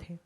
เทป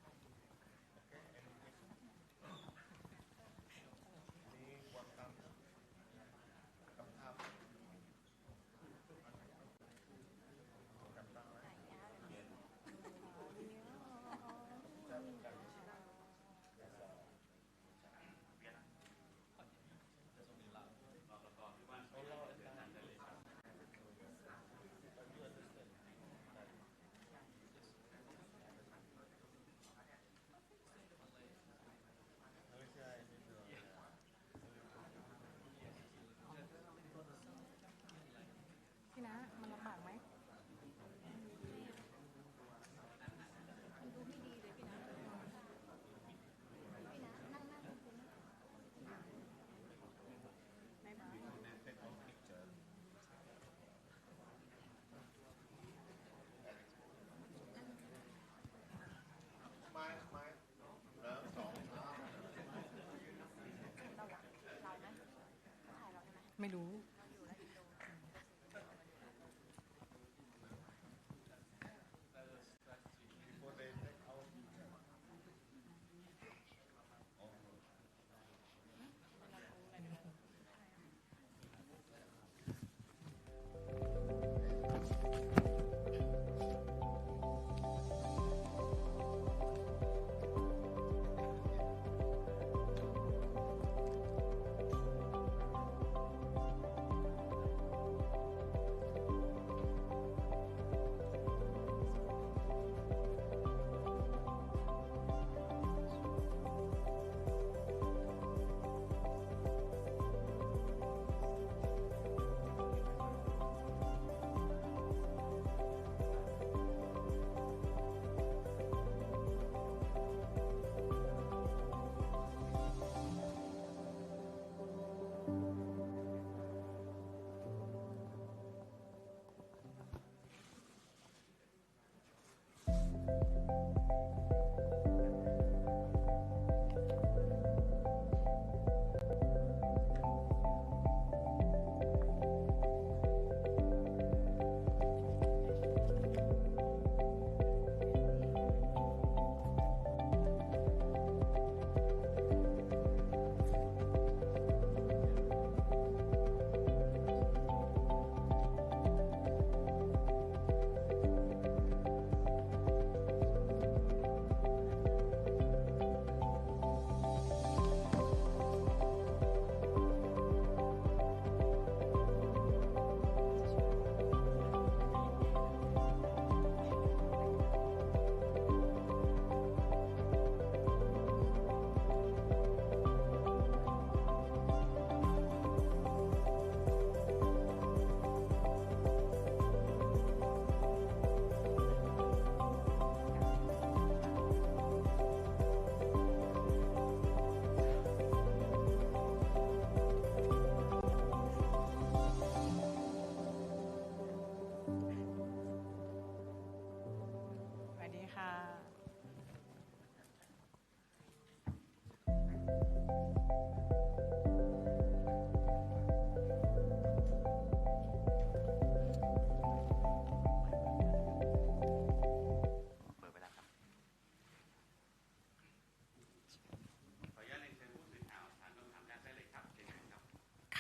ไม่รู้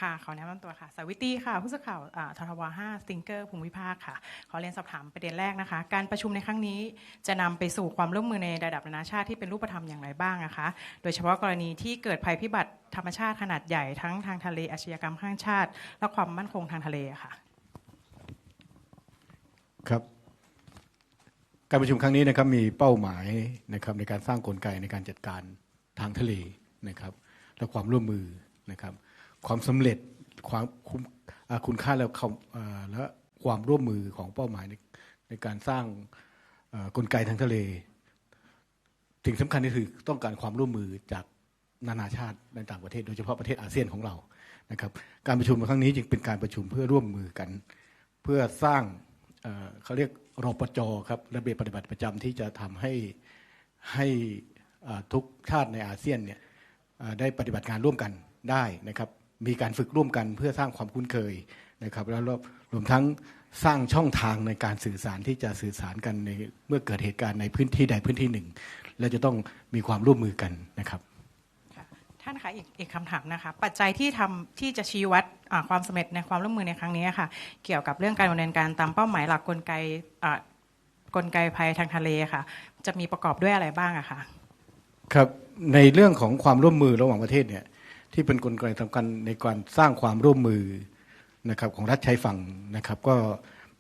ค่ะขอแนะนำตัวค่ะสาวิตรีค่ะผู้สื่อข่าวททว5สติงเกอร์ภูมิภาคค่ะขอเรียนสอบถามประเด็นแรกนะคะการประชุมในครั้งนี้จะนำไปสู่ความร่วมมือในระดับนานาชาติที่เป็นรูปธรรมอย่างไรบ้างนะคะโดยเฉพาะกรณีที่เกิดภัยพิบัติธรรมชาติขนาดใหญ่ทั้งทางทะเลอาชญากรรมข้ามชาติและความมั่นคงทางทะเลค่ะครับการประชุมครั้งนี้นะครับมีเป้าหมายนะครับในการสร้างกลไกในการจัดการทางทะเลนะครับและความร่วมมือนะครับความสำเร็จความคุณค่าและความร่วมมือของเป้าหมายในการสร้างกลไกทางทะเลสิ่งสำคัญก็คือต้องการความร่วมมือจากนานาชาติในต่างประเทศโดยเฉพาะประเทศอาเซียนของเรานะครับการประชุมครั้งนี้จึงเป็นการประชุมเพื่อร่วมมือกันเพื่อสร้างเขาเรียกรปจ.ครับระเบียบปฏิบัติประจำที่จะทำให้ทุกชาติในอาเซียนเนี่ยได้ปฏิบัติงานร่วมกันได้นะครับ มีการฝึกร่วมกันเพื่อสร้างความคุ้นเคยนะครับแล้วรวมทั้งสร้างช่องทางในการสื่อสารที่จะสื่อสารกันในเมื่อเกิดเหตุการณ์ในพื้นที่ใดพื้นที่หนึ่งและจะต้องมีความร่วมมือกันนะครับท่านคะอีกคำถามนะคะปัจจัยที่จะชี้วัดความสำเร็จในความร่วมมือในครั้งนี้ค่ะเกี่ยวกับเรื่องการดำเนินการตามเป้าหมายหลักกลไกภัยทางทะเลค่ะจะมีประกอบด้วยอะไรบ้างอะคะครับในเรื่องของความร่วมมือระหว่างประเทศเนี่ยที่เป็นกลไกสำคัญในการสร้างความร่วมมือนะครับของรัฐชายฝั่งนะครับก็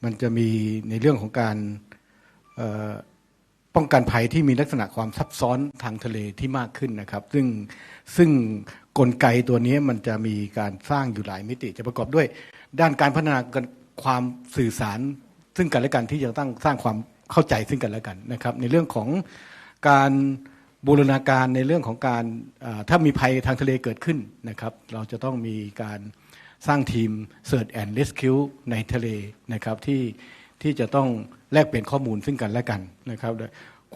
มันจะมีในเรื่องของการป้องกันภัยที่มีลักษณะความซับซ้อนทางทะเลที่มากขึ้นนะครับซึ่งกลไกตัวนี้มันจะมีการสร้างอยู่หลายมิติจะประกอบด้วยด้านการพัฒนาความสื่อสารซึ่งกันและกันที่จะต้องสร้างความเข้าใจซึ่งกันและกันนะครับในเรื่องของการบูรณาการในเรื่องของการถ้ามีภัยทางทะเลเกิดขึ้นนะครับเราจะต้องมีการสร้างทีม Search and Rescue ในทะเลนะครับที่จะต้องแลกเปลี่ยนข้อมูลซึ่งกันและกันนะครับ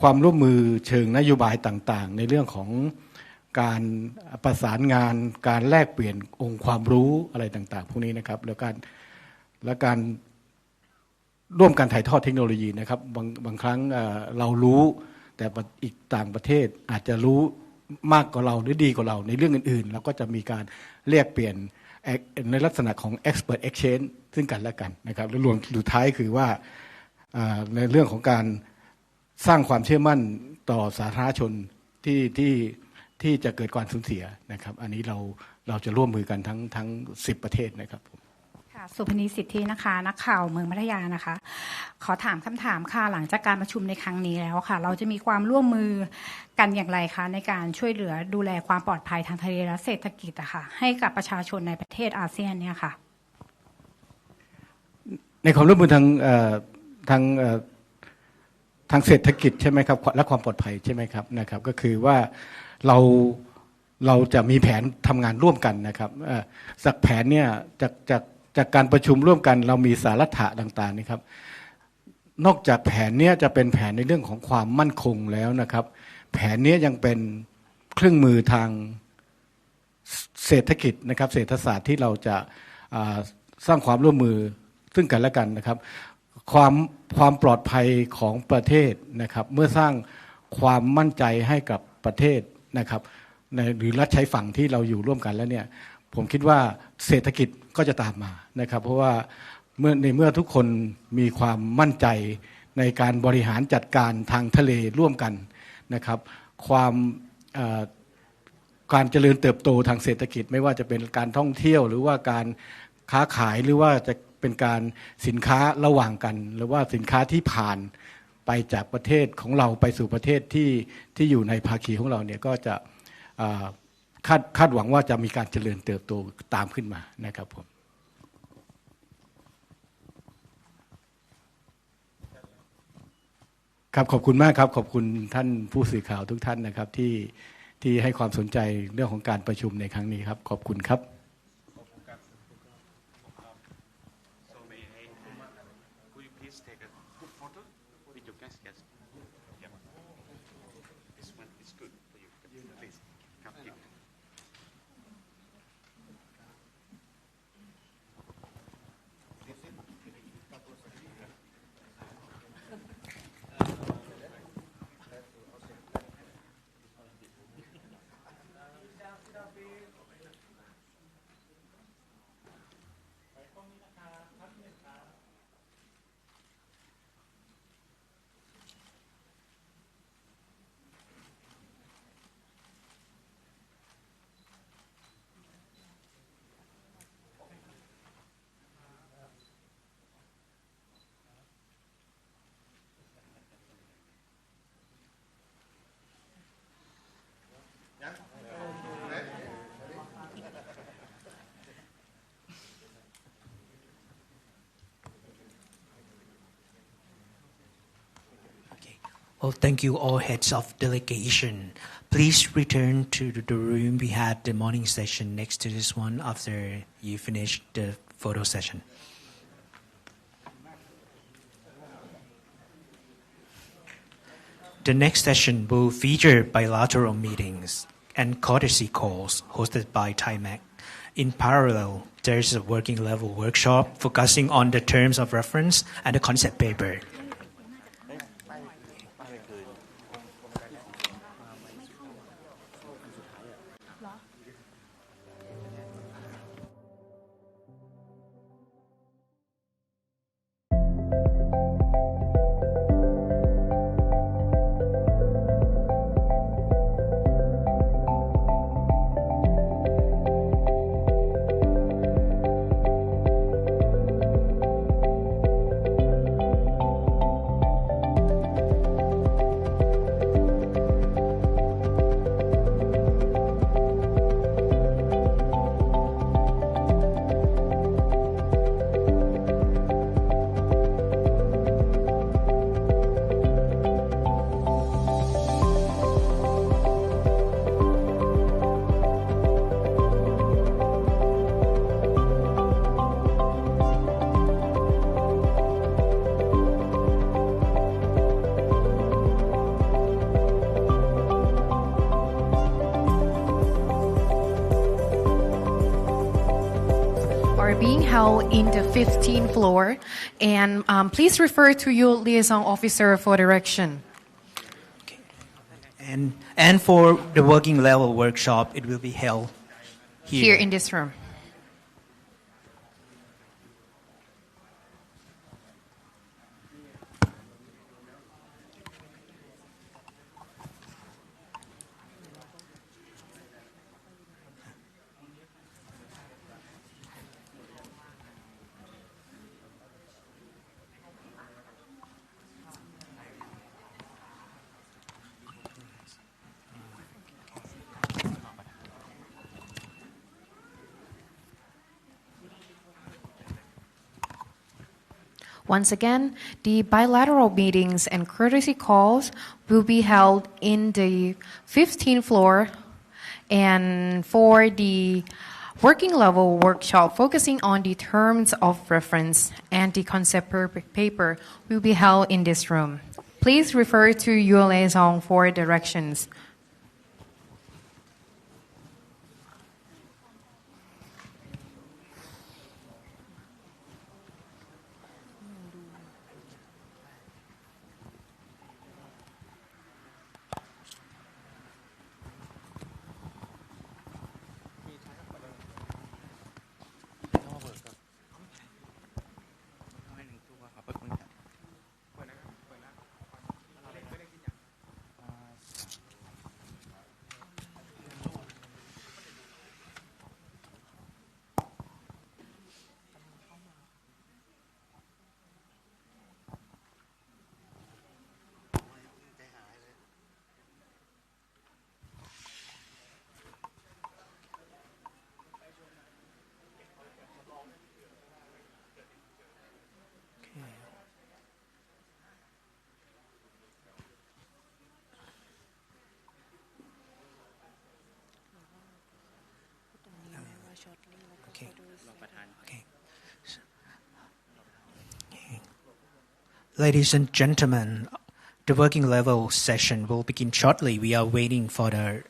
ความร่วมมือเชิงนโยบายต่างๆในเรื่องของการประสานงานการแลกเปลี่ยนองค์ความรู้อะไรต่างๆพวกนี้นะครับแล้วการร่วมกันถ่ายทอดเทคโนโลยีนะครับบางครั้งเรารู้แต่อีกต่างประเทศอาจจะรู้มากกว่าเราหรือดีกว่าเราในเรื่องอื่นๆเราก็จะมีการแลกเปลี่ยนในลักษณะของ expert exchange ซึ่งกันและกันนะครับและรวมสุดท้ายคือว่าในเรื่องของการสร้างความเชื่อมั่นต่อสาธารณชนที่จะเกิดความสูญเสียนะครับอันนี้เราจะร่วมมือกันทั้ง10 ประเทศนะครับค่ะสุพนิสิทธินะคะนักข่าวเมืองพัทยานะคะขอถามคำถามค่ะหลังจากการประชุมในครั้งนี้แล้วค่ะเราจะมีความร่วมมือกันอย่างไรคะในการช่วยเหลือดูแลความปลอดภัยทางทะเลและเศรษฐกิจอะค่ะให้กับประชาชนในประเทศอาเซียนเนี่ยค่ะในความร่วมมือทางเศรษฐกิจใช่ไหมครับและความปลอดภัยใช่ไหมครับนะครับก็คือว่าเราจะมีแผนทำงานร่วมกันนะครับจากแผนเนี่ยจากการประชุมร่วมกันเรามีสาระต่างๆนี่ครับนอกจากแผนนี้จะเป็นแผนในเรื่องของความมั่นคงแล้วนะครับแผนนี้ยังเป็นเครื่องมือทางเศรษฐกิจนะครับเศรษฐศาสตร์ที่เราจะสร้างความร่วมมือซึ่งกันและกันนะครับความปลอดภัยของประเทศนะครับเมื่อสร้างความมั่นใจให้กับประเทศนะครับหรือรัฐชายฝั่งที่เราอยู่ร่วมกันแล้วเนี่ยผมคิดว่าเศรษฐกิจก็จะตามมานะครับเพราะว่าเมื่อทุกคนมีความมั่นใจในการบริหารจัดการทางทะเลร่วมกันนะครับการเจริญเติบโตทางเศรษฐกิจไม่ว่าจะเป็นการท่องเที่ยวหรือว่าการค้าขายหรือว่าจะเป็นการสินค้าระหว่างกันหรือว่าสินค้าที่ผ่านไปจากประเทศของเราไปสู่ประเทศที่อยู่ในภาคีของเราเนี่ยก็จะคาดหวังว่าจะมีการเจริญเติบโตตามขึ้นมานะครับผมครับขอบคุณมากครับขอบคุณท่านผู้สื่อข่าวทุกท่านนะครับที่ให้ความสนใจเรื่องของการประชุมในครั้งนี้ครับขอบคุณครับWell, thank you all heads of delegation. Please return to the room. We had the morning session next to this one after you finish the photo session. The next session will feature bilateral meetings and courtesy calls hosted by TIMAC In parallel, there is a working level workshop focusing on the terms of reference and the concept paper. Are being held in the 15th floor, and please refer to your liaison officer for direction. Okay. And for the working level workshop, it will be held Here in this room. Once again, the bilateral meetings and courtesy calls will be held in the 15th floor, and for the working level workshop focusing on the terms of reference and the concept paper will be held in this room. Please refer to your liaison for directions. Ladies and gentlemen, the working level session will begin shortly. We are waiting for the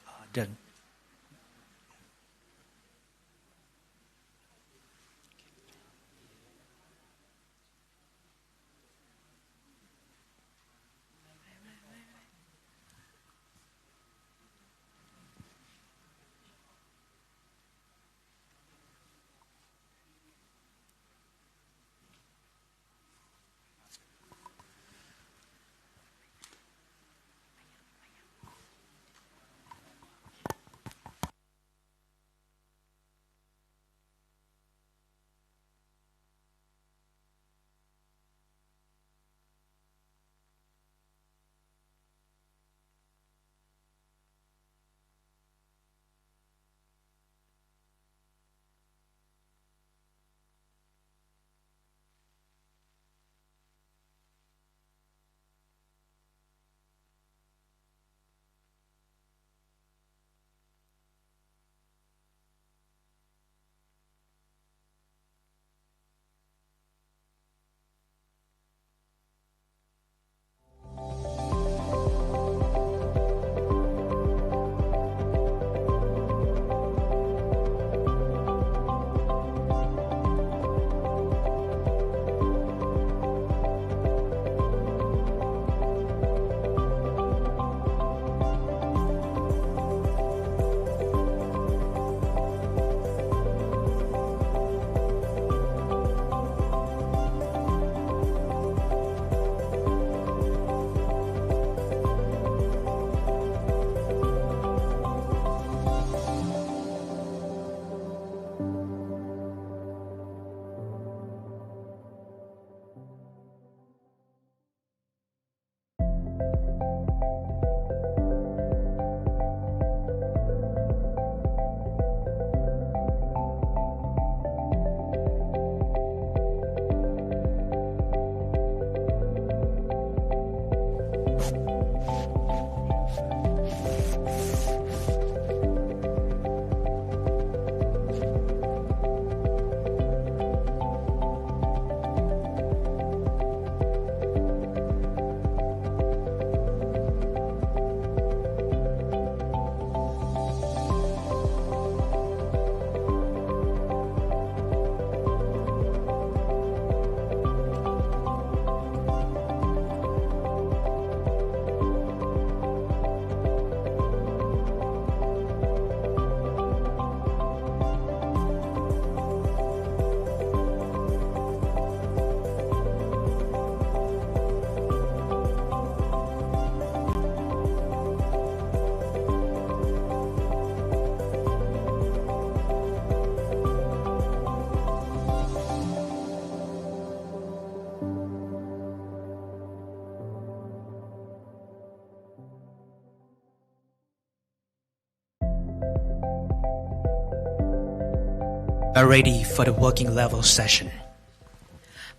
are ready for the working level session.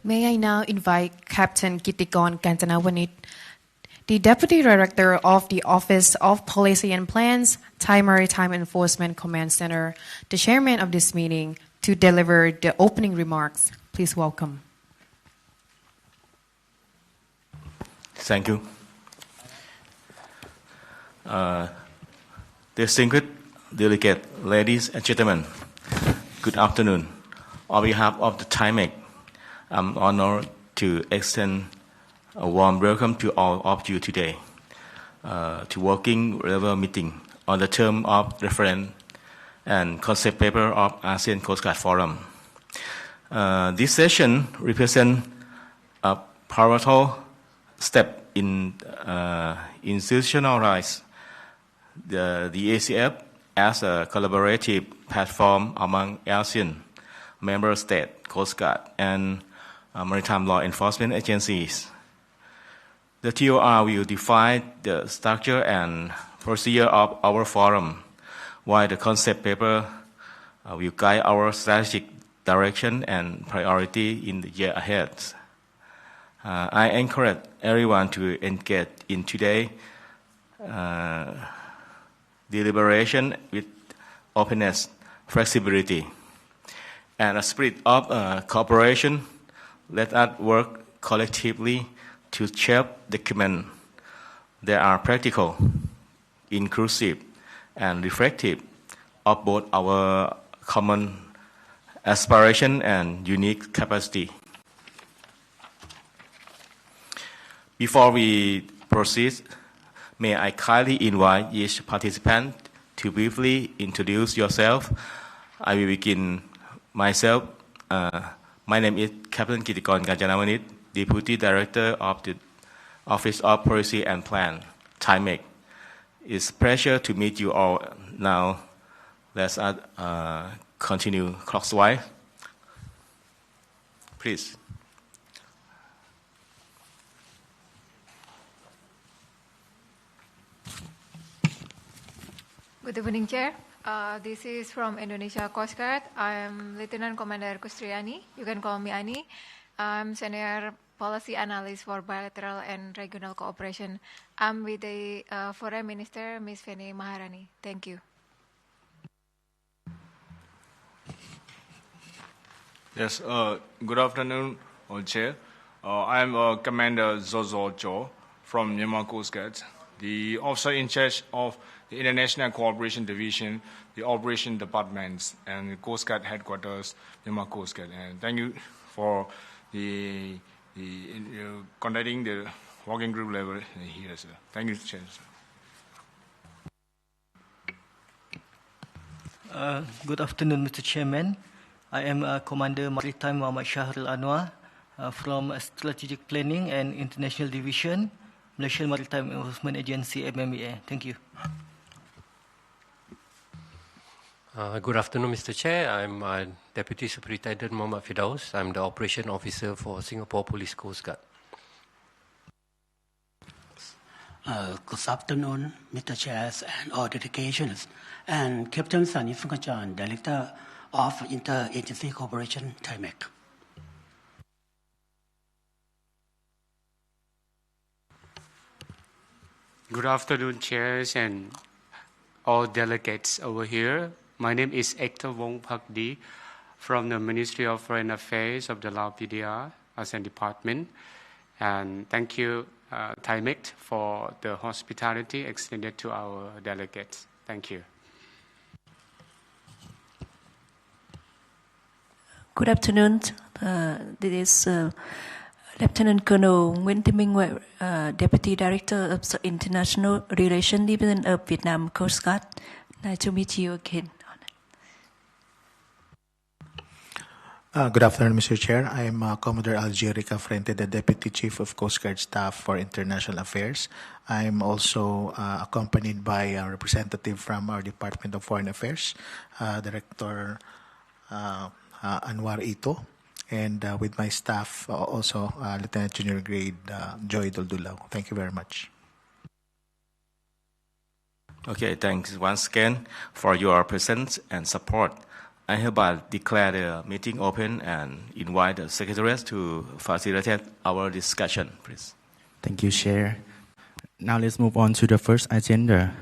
May I now invite Captain Kittikon Kantanawanit, the Deputy Director of the Office of Policy and Plans, Thai Maritime Enforcement Command Center, the Chairman of this meeting, to deliver the opening remarks. Please welcome. Thank you. Distinguished delegate, ladies and gentlemen, good afternoon. On behalf of the TIMEC, I'm honored to extend a warm welcome to all of you today to working level meeting on the term of reference and concept paper of ASEAN Coast Guard Forum. This session represents a pivotal step in institutionalize the ACF as a collaborative platform among ASEAN member states, Coast Guard, and maritime law enforcement agencies. The TOR will define the structure and procedure of our forum, while the concept paper will guide our strategic direction and priority in the year ahead. I encourage everyone to engage in today's deliberation with openness, flexibility, and a spirit of cooperation. Let us work collectively to shape documents that are practical, inclusive, and reflective of both our common aspiration and unique capacity. Before we proceed, may I kindly invite each participant to briefly introduce yourself. I will begin myself. My name is Captain Kittikon Kantanawanit, Deputy Director of the Office of Policy and Plan, TIMEC. It's a pleasure to meet you all now. Let's continue clockwise. Please. Good evening, Chair. This is from Indonesia Coast Guard. I am Lieutenant Commander Kustriani. You can call me Ani. I'm Senior Policy Analyst for Bilateral and Regional Cooperation. I'm with the Foreign Minister, Ms. Feni Maharani. Thank you. Yes, good afternoon, Chair. I'm Commander Zozo Cho from Myanmar Coast Guard, the officer in charge of the International Cooperation Division, the Operation Departments, and the Coast Guard Headquarters, Myanmar Coast Guard. And thank you for the conducting the working group level here, sir. Thank you, Chair. Good afternoon, Mr. Chairman. I am Commander Maritime Muhammad Shahril Anwar from Strategic Planning and International Division, Malaysian Maritime Enforcement Agency, MMEA. Thank you. Good afternoon, Mr. Chair. I'm Deputy Superintendent Muhammad Firdaus. I'm the Operation Officer for Singapore Police Coast Guard. Good afternoon, Mr. Chairs and all delegations, and Captain Sanif Funkajan, Director of Interagency Cooperation, TIMEC. Good afternoon, chairs and all delegates over here. My name is Hector Wong Phakdi from the Ministry of Foreign Affairs of the Lao PDR ASEAN Department. And thank you, TIMEC, for the hospitality extended to our delegates. Thank you. Good afternoon. This is Lieutenant Colonel Nguyen Thi Minh Huệ, Deputy Director of the International Relations Division of Vietnam Coast Guard. Nice to meet you again. Good afternoon, Mr. Chair. I am Commodore Algerica Frente, the Deputy Chief of Coast Guard Staff for International Affairs. I am also accompanied by a representative from our Department of Foreign Affairs, Director Anwar Ito, and with my staff also Lieutenant Junior Grade Joy Doldulao. Thank you very much. Okay, thanks once again for your presence and support. I hereby declare the meeting open and invite the secretaries to facilitate our discussion, please. Thank you, Chair. Now let's move on to the first agenda.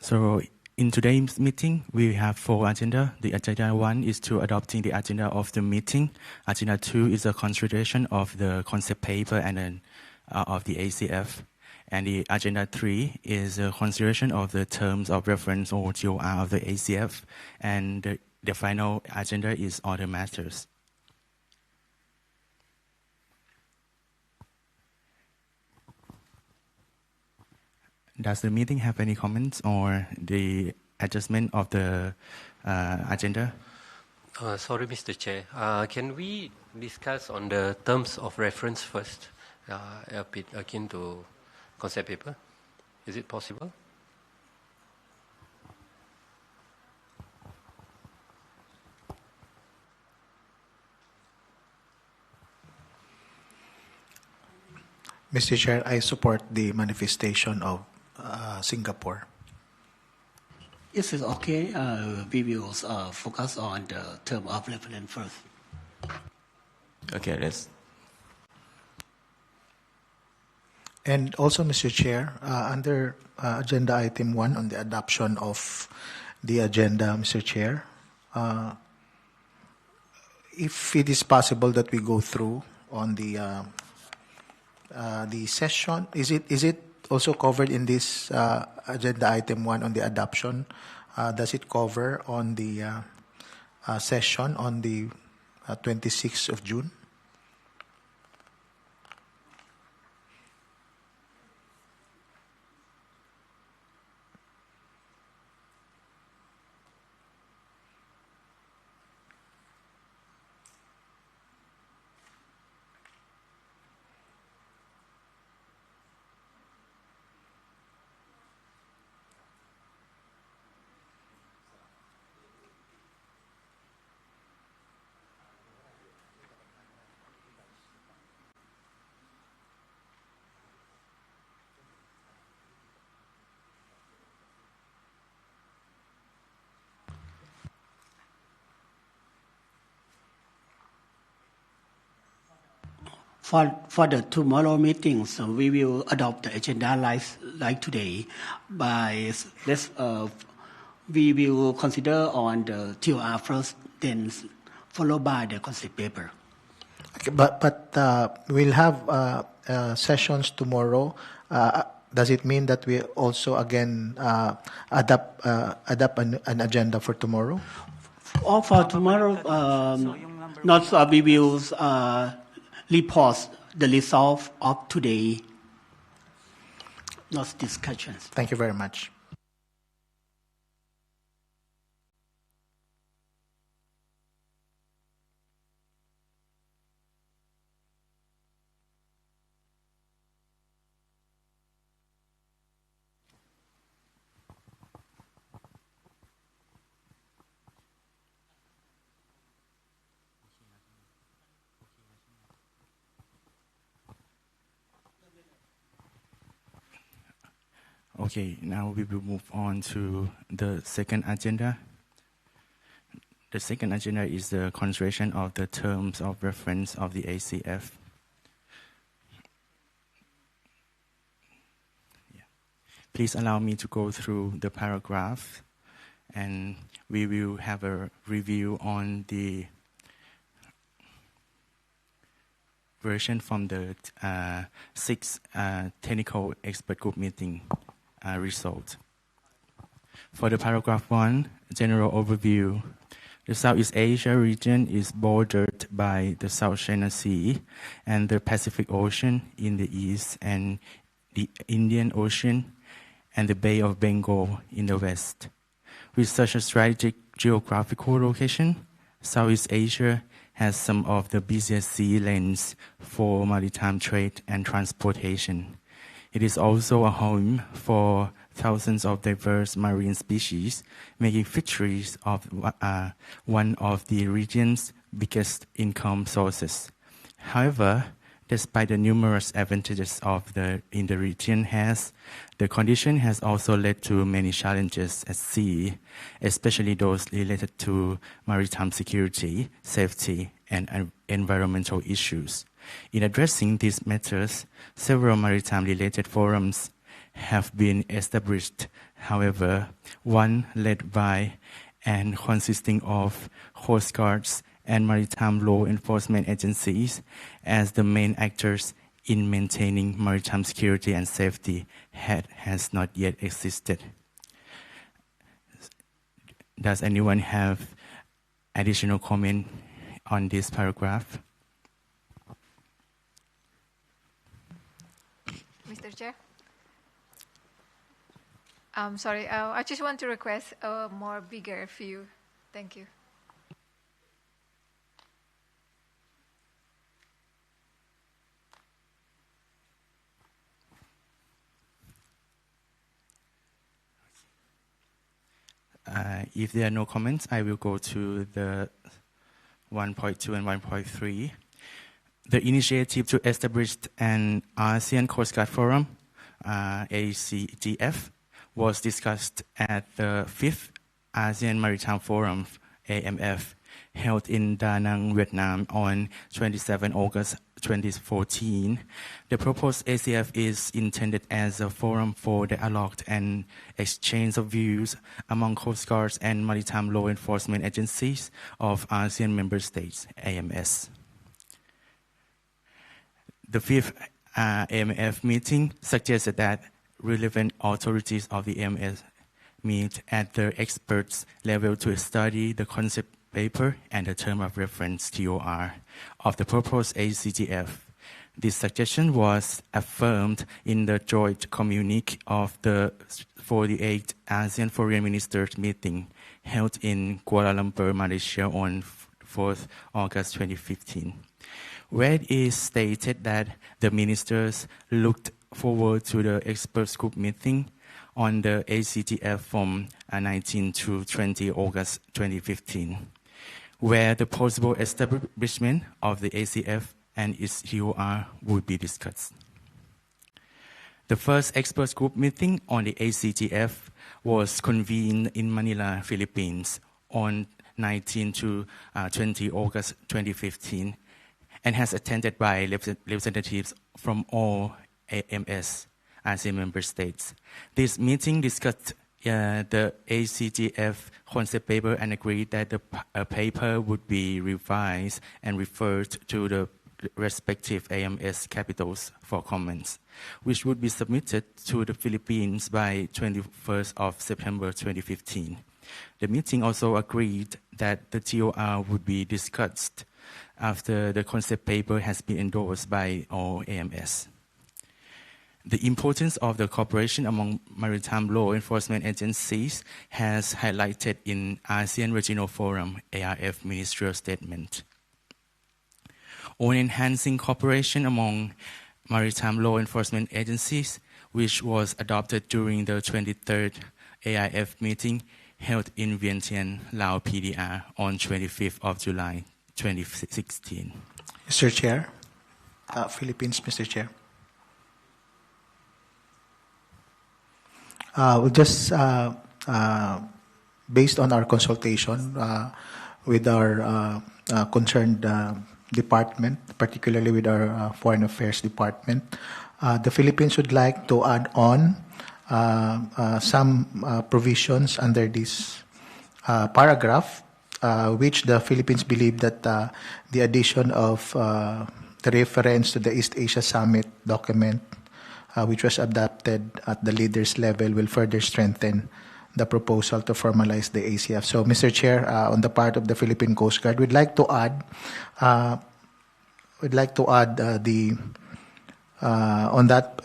So in today's meeting, we have 4 agendas. The agenda 1 is to adopting the agenda of the meeting. Agenda 2 is a consideration of the concept paper and then of the ACF. And the agenda 3 is a consideration of the terms of reference or TOR of the ACF. And the final agenda is other matters. Does the meeting have any comments or the adjustment of the agenda? Sorry, Mr. Chair. Can we discuss on the terms of reference first, a bit akin to concept paper? Is it possible? Mr. Chair, I support the manifestation of Singapore. Is it okay? We will focus on the term of reference first. Okay, let's. And also, Mr. Chair, under agenda item 1 on the adoption of the agenda, Mr. Chair, if it is possible that we go through on the session, is it also covered in this agenda item 1 on the adoption? Does it cover on the session on the 26th of June? For the tomorrow meetings, we will adopt the agenda like today. We will consider on the TOR first, then followed by the concept paper. Okay, but we'll have sessions tomorrow. Does it mean that we also again adapt an agenda for tomorrow? For tomorrow, we will report the result of today, not discussions. Thank you very much. Okay, now we will move on to the second agenda. The second agenda is the consideration of the terms of reference of the ACF. Yeah. Please allow me to go through the paragraph, and we will have a review on the version from the 6th technical expert group meeting result. For the paragraph 1, general overview. The Southeast Asia region is bordered by the South China Sea and the Pacific Ocean in the east, and the Indian Ocean and the Bay of Bengal in the west. With such a strategic geographical location, Southeast Asia has some of the busiest sea lanes for maritime trade and transportation. It is also a home for thousands of diverse marine species, making fisheries of one of the region's biggest income sources. However, Despite the numerous advantages in the region the condition has also led to many challenges at sea, especially those related to maritime security, safety, and environmental issues. In addressing these matters, several maritime-related forums have been established. However, one led by and consisting of Coast Guards and maritime law enforcement agencies as the main actors in maintaining maritime security and safety has not yet existed. Does anyone have additional comment on this paragraph? Mr. Chair? Sorry, I just want to request a more bigger view. Thank you. If there are no comments, I will go to the 1.2 and 1.3. The initiative to establish an ASEAN Coast Guard Forum, ACF, was discussed at the 5th ASEAN Maritime Forum, AMF, held in Da Nang, Vietnam on 27 August 2014. The proposed ACF is intended as a forum for dialogue and exchange of views among Coast Guards and maritime law enforcement agencies of ASEAN member states, AMS. The 5th AMF meeting suggested that relevant authorities of the AMS meet at the experts level to study the concept paper and the term of reference TOR of the proposed ACGF. This suggestion was affirmed in the joint communique of the 48th ASEAN Foreign Ministers meeting held in Kuala Lumpur, Malaysia on 4th August 2015, where it is stated that the ministers looked forward to the experts group meeting on the ACGF from 19 to 20 August 2015, where the possible establishment of the ACF and its TOR would be discussed. The first experts group meeting on the ACGF was convened in Manila, Philippines on 19 to 20 August 2015 and has attended by representatives from all AMS ASEAN member states. This meeting discussed the ACGF concept paper and agreed that the paper would be revised and referred to the respective AMS capitals for comments, which would be submitted to the Philippines by 21st of September 2015. The meeting also agreed that the TOR would be discussed after the concept paper has been endorsed by all AMS. The importance of the cooperation among maritime law enforcement agencies has highlighted in ASEAN Regional Forum, ARF Ministerial Statement. On enhancing cooperation among maritime law enforcement agencies, which was adopted during the 23rd AIF meeting held in Vientiane, Laos PDR on 25th of July 2016. Mr. Chair, Philippines, Mr. Chair. Just based on our consultation with our concerned department, particularly with our Foreign Affairs Department, the Philippines would like to add on some provisions under this paragraph, which the Philippines believe that the addition of the reference to the East Asia Summit document, which was adopted at the leaders level, will further strengthen the proposal to formalize the ACF. So, Mr. Chair, on the part of the Philippine Coast Guard, we'd like to add on that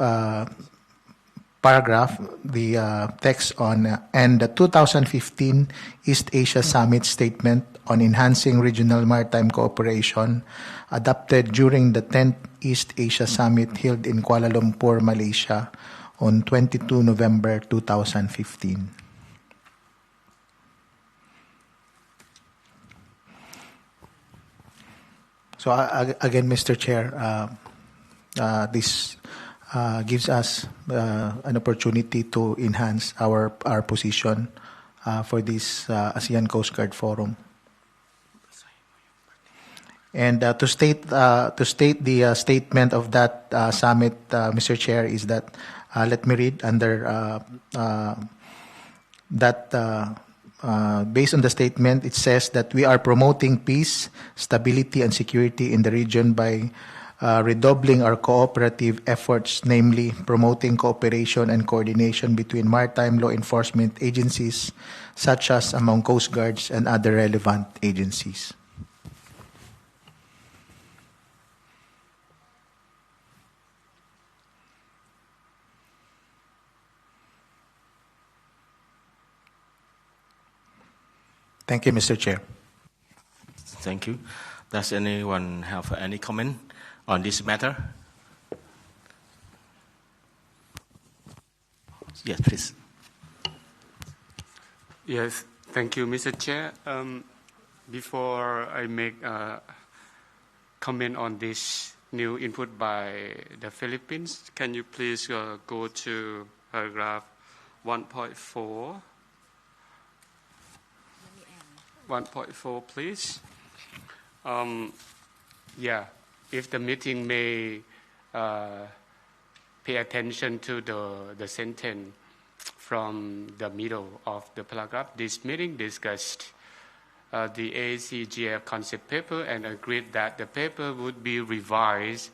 paragraph the text on and the 2015 East Asia Summit Statement on Enhancing Regional Maritime Cooperation, adopted during the 10th East Asia Summit held in Kuala Lumpur, Malaysia on 22 November 2015. So again, Mr. Chair, this gives us an opportunity to enhance our position for this ASEAN Coast Guard Forum. And to state the statement of that summit, Mr. Chair, is that let me read under that. Based on the statement, it says that we are promoting peace, stability, and security in the region by redoubling our cooperative efforts, namely promoting cooperation and coordination between maritime law enforcement agencies, such as among Coast Guards and other relevant agencies. Thank you, Mr. Chair. Thank you. Does anyone have any comment on this matter? Yes, please. Yes, thank you, Mr. Chair. Before I make a comment on this new input by the Philippines, can you please go to paragraph 1.4? 1.4, please. If the meeting may pay attention to the sentence from the middle of the paragraph. This meeting discussed the ACGF concept paper and agreed that the paper would be revised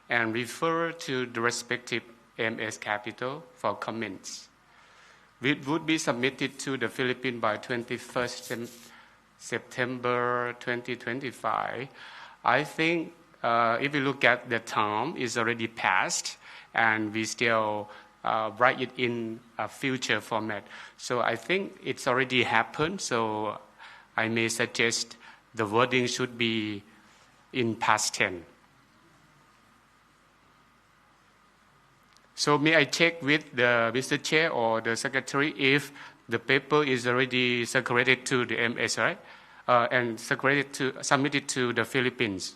and refer to the respective MS capital for comments. It would be submitted to the Philippines by 21st September 2025. I think if you look at the time, it's already passed, and we still write it in a future format. So I think it's already happened, so I may suggest the wording should be in past tense. So may I check with the Mr. Chair or the Secretary if the paper is already circulated to the MS, right? And submitted to the Philippines.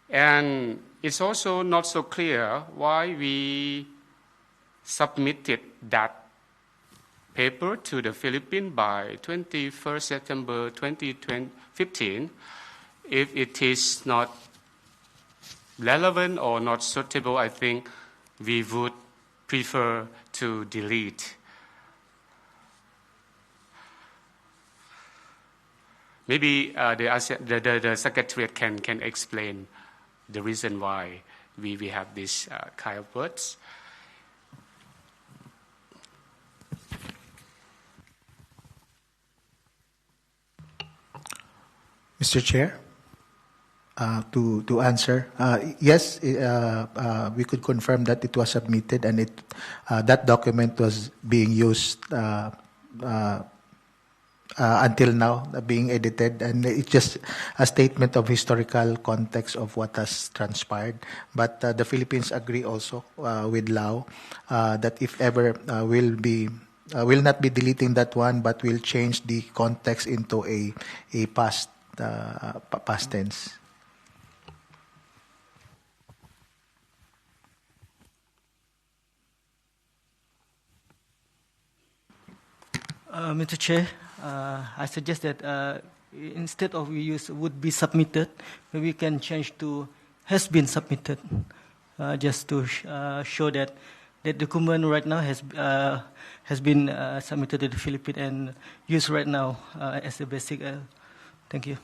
And it's also not so clear why we submitted that paper to the Philippines by 21st September 2015 if it is not relevant or not suitable. I think we would prefer to delete. Maybe the Secretariat can explain the reason why we have this kind of words. Mr. Chair, to answer, yes, we could confirm that it was submitted and that document was being used until now, being edited, and it's just a statement of historical context of what has transpired. But the Philippines agree also with Lao that if ever will not be deleting that one, but will change the context into a past tense. Mr. Chair, I suggest that instead of we use would be submitted, maybe we can change to has been submitted, just to show that the document right now has been submitted to the Philippines and used right now as a basic. Thank you.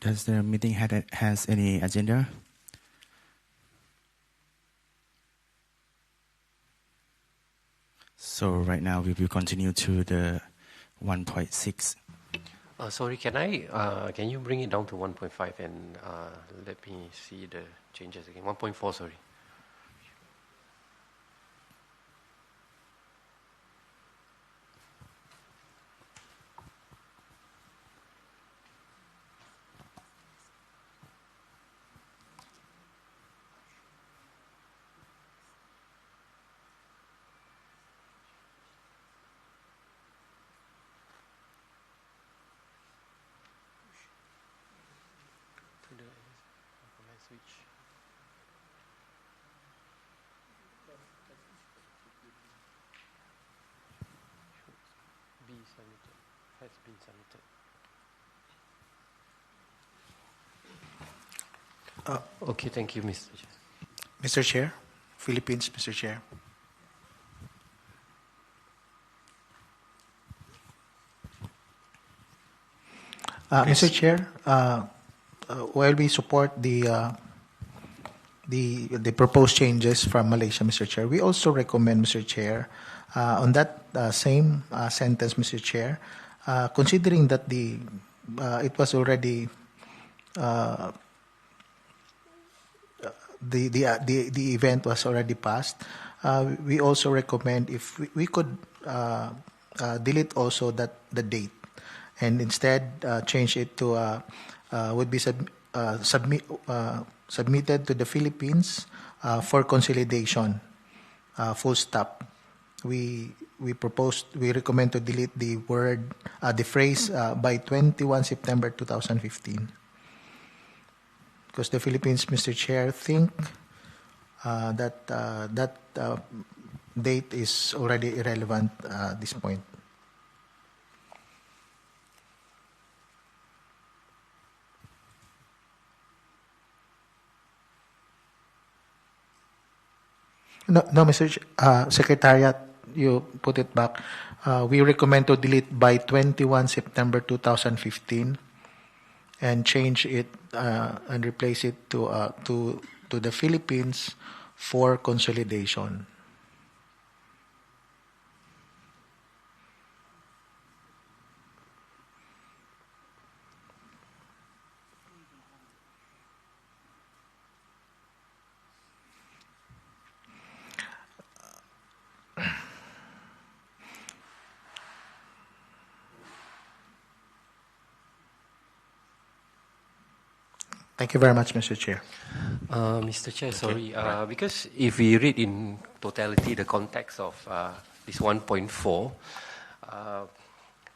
Does the meeting has any agenda? So right now we will continue to the 1.6. Sorry, can you bring it down to 1.5 and let me see the changes again? 1.4, sorry. Has been submitted. Okay, thank you, Mr. Chair. Mr. Chair, Philippines, Mr. Chair. Mr. Chair, while we support the proposed changes from Malaysia, Mr. Chair, we also recommend, Mr. Chair, on that same sentence, Mr. Chair, considering that it was already the event was already passed, we also recommend if we could delete also the date and instead change it to would be submitted to the Philippines for consolidation, full stop. We recommend to delete the phrase by 21 September 2015. Because the Philippines, Mr. Chair, think that date is already irrelevant at this point. No, Mr. Secretariat, you put it back. We recommend to delete by 21 September 2015 and change it and replace it to the Philippines for consolidation. Thank you very much, Mr. Chair. Mr. Chair, sorry, because if we read in totality the context of this 1.4,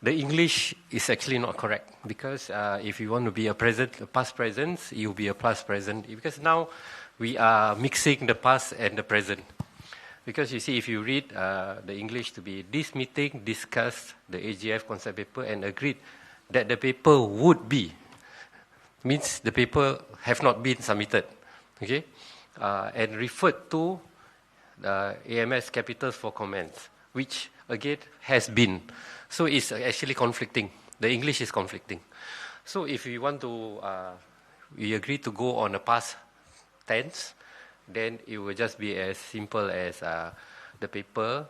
the English is actually not correct because if you want to be a past present, you'll be a past present because now we are mixing the past and the present. Because you see, if you read the English to be this meeting discussed the AGF concept paper and agreed that the paper would be, means the paper have not been submitted, okay, and referred to the AMS capitals for comments, which again has been. So it's actually conflicting. The English is conflicting. So if we want to, we agree to go on a past tense, then it will just be as simple as the paper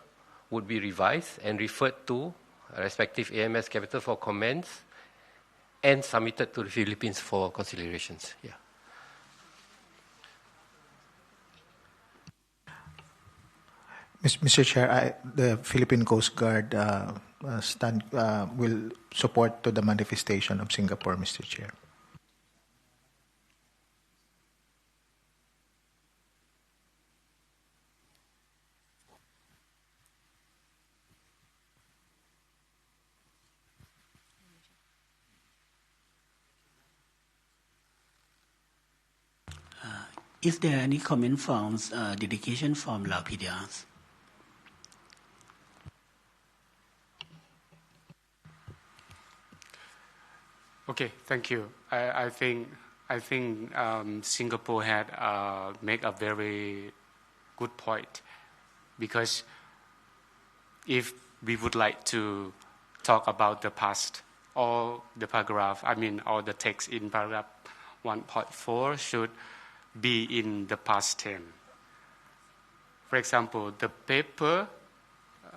would be revised and referred to respective AMS capital for comments and submitted to the Philippines for considerations. Yeah. Mr. Chair, the Philippine Coast Guard will support to the manifestation of Singapore, Mr. Chair. Is there any comment from delegation from Lao PDRs? Okay, thank you. I think Singapore had made a very good point because if we would like to talk about the past, all the paragraph, all the text in paragraph 1.4 should be in the past tense. For example, the paper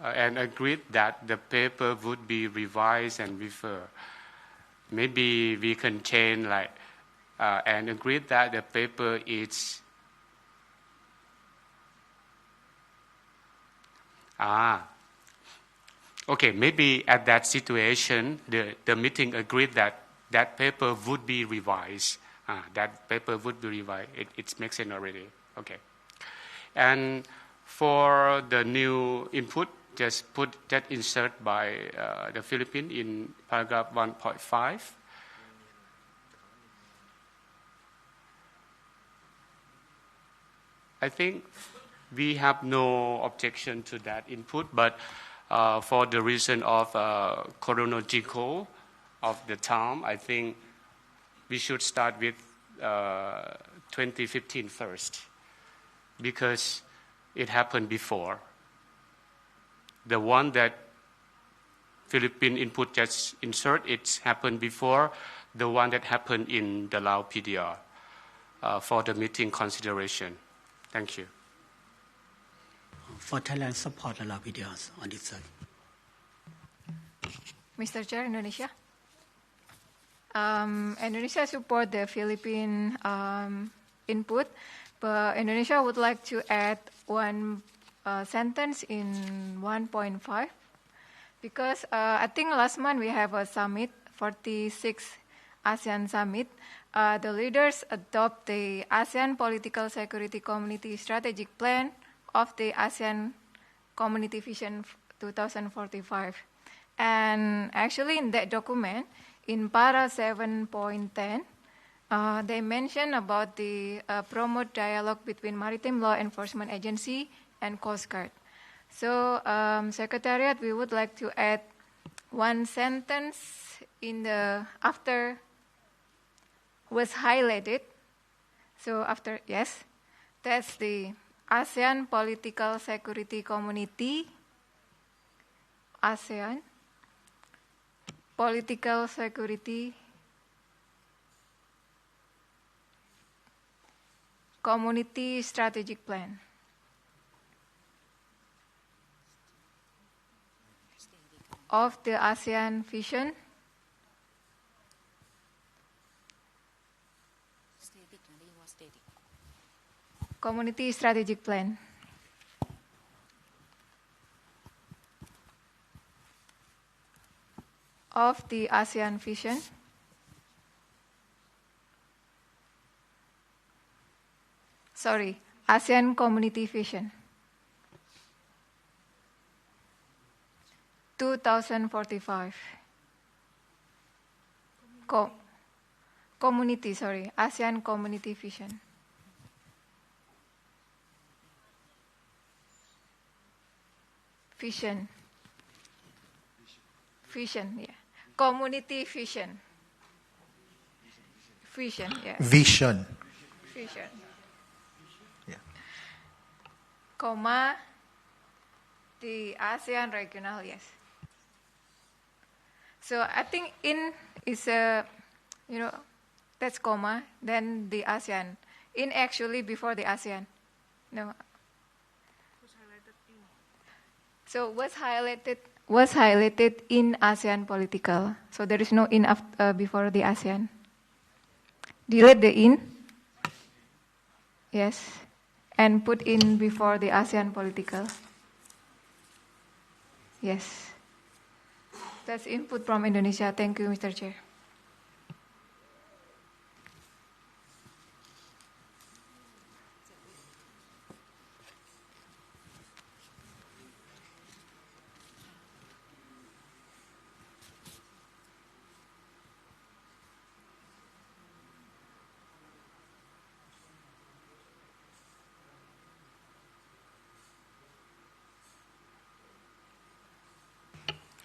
and agreed that the paper would be revised and referred. Maybe we can change and agreed that the paper is okay, maybe at that situation, the meeting agreed that that paper would be revised. That paper would be revised. It makes sense already. Okay. And for the new input, just put that insert by the Philippines in paragraph 1.5. I think we have no objection to that input, but for the reason of chronological of the time, I think we should start with 2015 first, because it happened before. The one that Philippine input just insert, it's happened before the one that happened in the Lao PDR for the meeting consideration. Thank you. For Thailand, support the Lao PDRs on this side. Mr. Chair, Indonesia. Indonesia support the Philippine input, but Indonesia would like to add one sentence in 1.5, because I think last month we have a summit, 46th ASEAN Summit. The leaders adopt the ASEAN Political Security Community Strategic Plan of the ASEAN Community Vision 2045. And actually in that document, in para 7.10, they mention about the promote dialogue between Maritime Law Enforcement Agency and Coast Guard. So, Secretariat, we would like to add one sentence in the after was highlighted. So after, yes, that's the ASEAN Political Security Community, ASEAN Political Security Community Strategic Plan. Of the ASEAN Vision Community Strategic Plan. Of the ASEAN Vision ASEAN Community Vision 2045. ASEAN Community Vision. Vision, yeah. Community vision. Vision, yeah. Vision. Yeah. Comma, the ASEAN regional, yes. So I think in is that's comma, then the ASEAN. In actually before the ASEAN. No. So was highlighted in ASEAN political. So there is no in before the ASEAN. Delete the in. Yes. And put in before the ASEAN political. Yes. That's input from Indonesia. Thank you, Mr. Chair.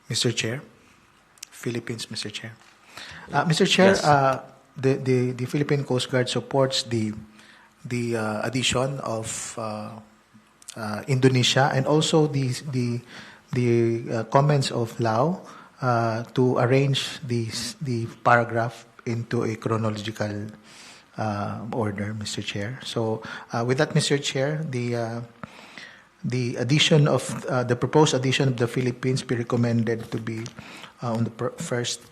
Mr. Chair, Philippines, Mr. Chair. Mr. Chair, Yes. The Philippine Coast Guard supports the addition of Indonesia and also the comments of Lao to arrange the paragraph into a chronological order, Mr. Chair. So with that, Mr. Chair, the addition of the proposed addition of the Philippines be recommended to be on the first,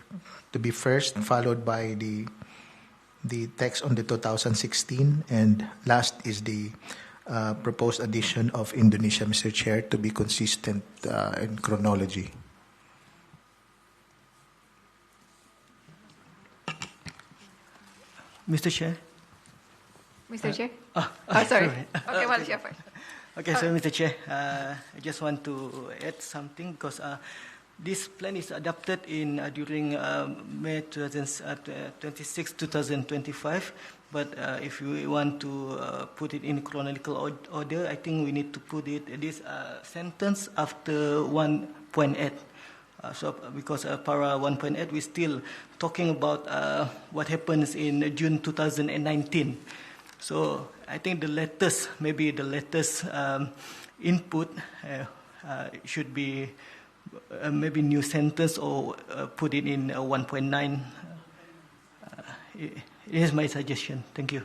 followed by the text on the 2016, and last is the proposed addition of Indonesia, Mr. Chair, to be consistent in chronology. Mr. Chair. Mr. Chair? Sorry. Sorry. Okay, Malaysia first. Okay, so Mr. Chair, I just want to add something because this plan is adopted in during May 26, 2025. But if you want to put it in chronological order, I think we need to put it this sentence after 1.8. So because para 1.8, we're still talking about what happens in June 2019. So I think the latest input should be maybe new sentence or put it in 1.9. It is my suggestion. Thank you.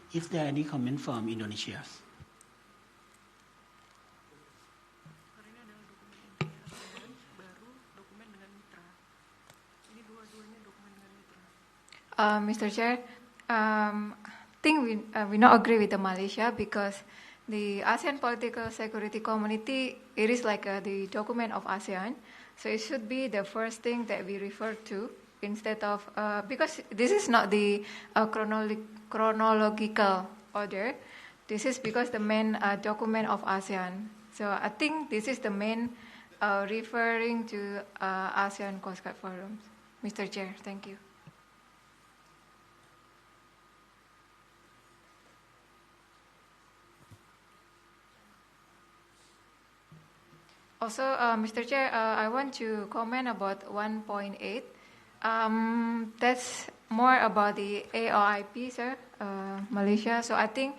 Is there any comment from Indonesia? Mr. Chair, I think we not agree with the Malaysia because the ASEAN Political Security Community, it is like the document of ASEAN. So it should be the first thing that we refer to instead of, because this is not the chronological order. This is because the main document of ASEAN. So I think this is the main referring to ASEAN Coast Guard Forum. Mr. Chair, thank you. Also, Mr. Chair, I want to comment about 1.8. That's more about the AOIP, sir, Malaysia. So I think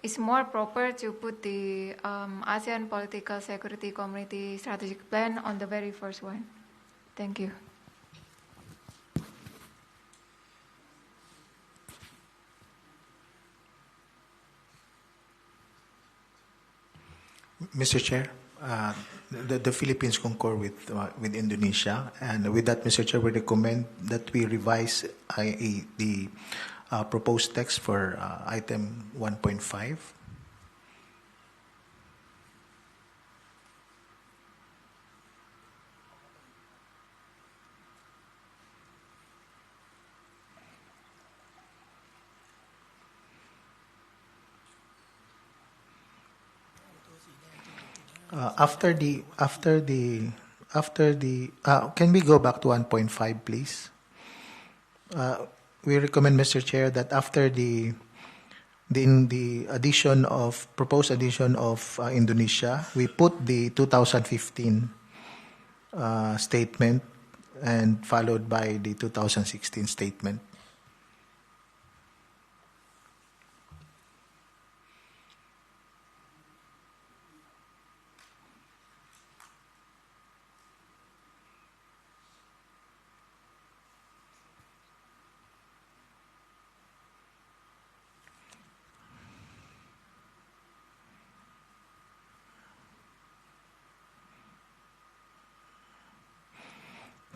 it's more proper to put the ASEAN Political Security Community Strategic Plan on the very first one. Thank you. Mr. Chair, the Philippines concur with Indonesia, and with that, Mr. Chair, we recommend that we revise the proposed text for item 1.5. Can we go back to 1.5, please? We recommend, Mr. Chair, that after the addition of proposed addition of Indonesia, we put the 2015 statement and followed by the 2016 statement.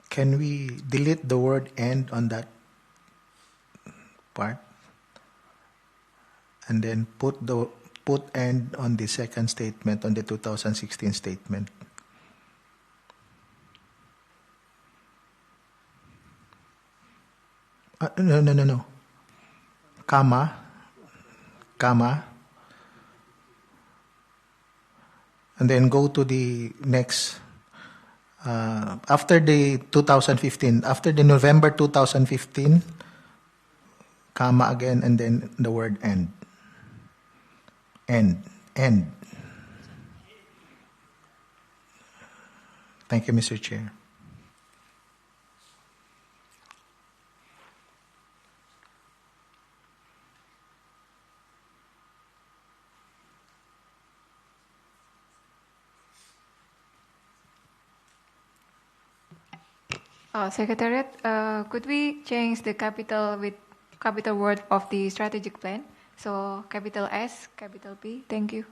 Can we delete the word "and" on that part, and then put "and" on the second statement on the 2016 statement? No. Comma, and then go to the next. After the 2015, after the November 2015, comma again, and then the word "end." End. Thank you, Mr. Chair. Secretariat, could we change the capital word of the strategic plan? So capital S, capital P. Thank you.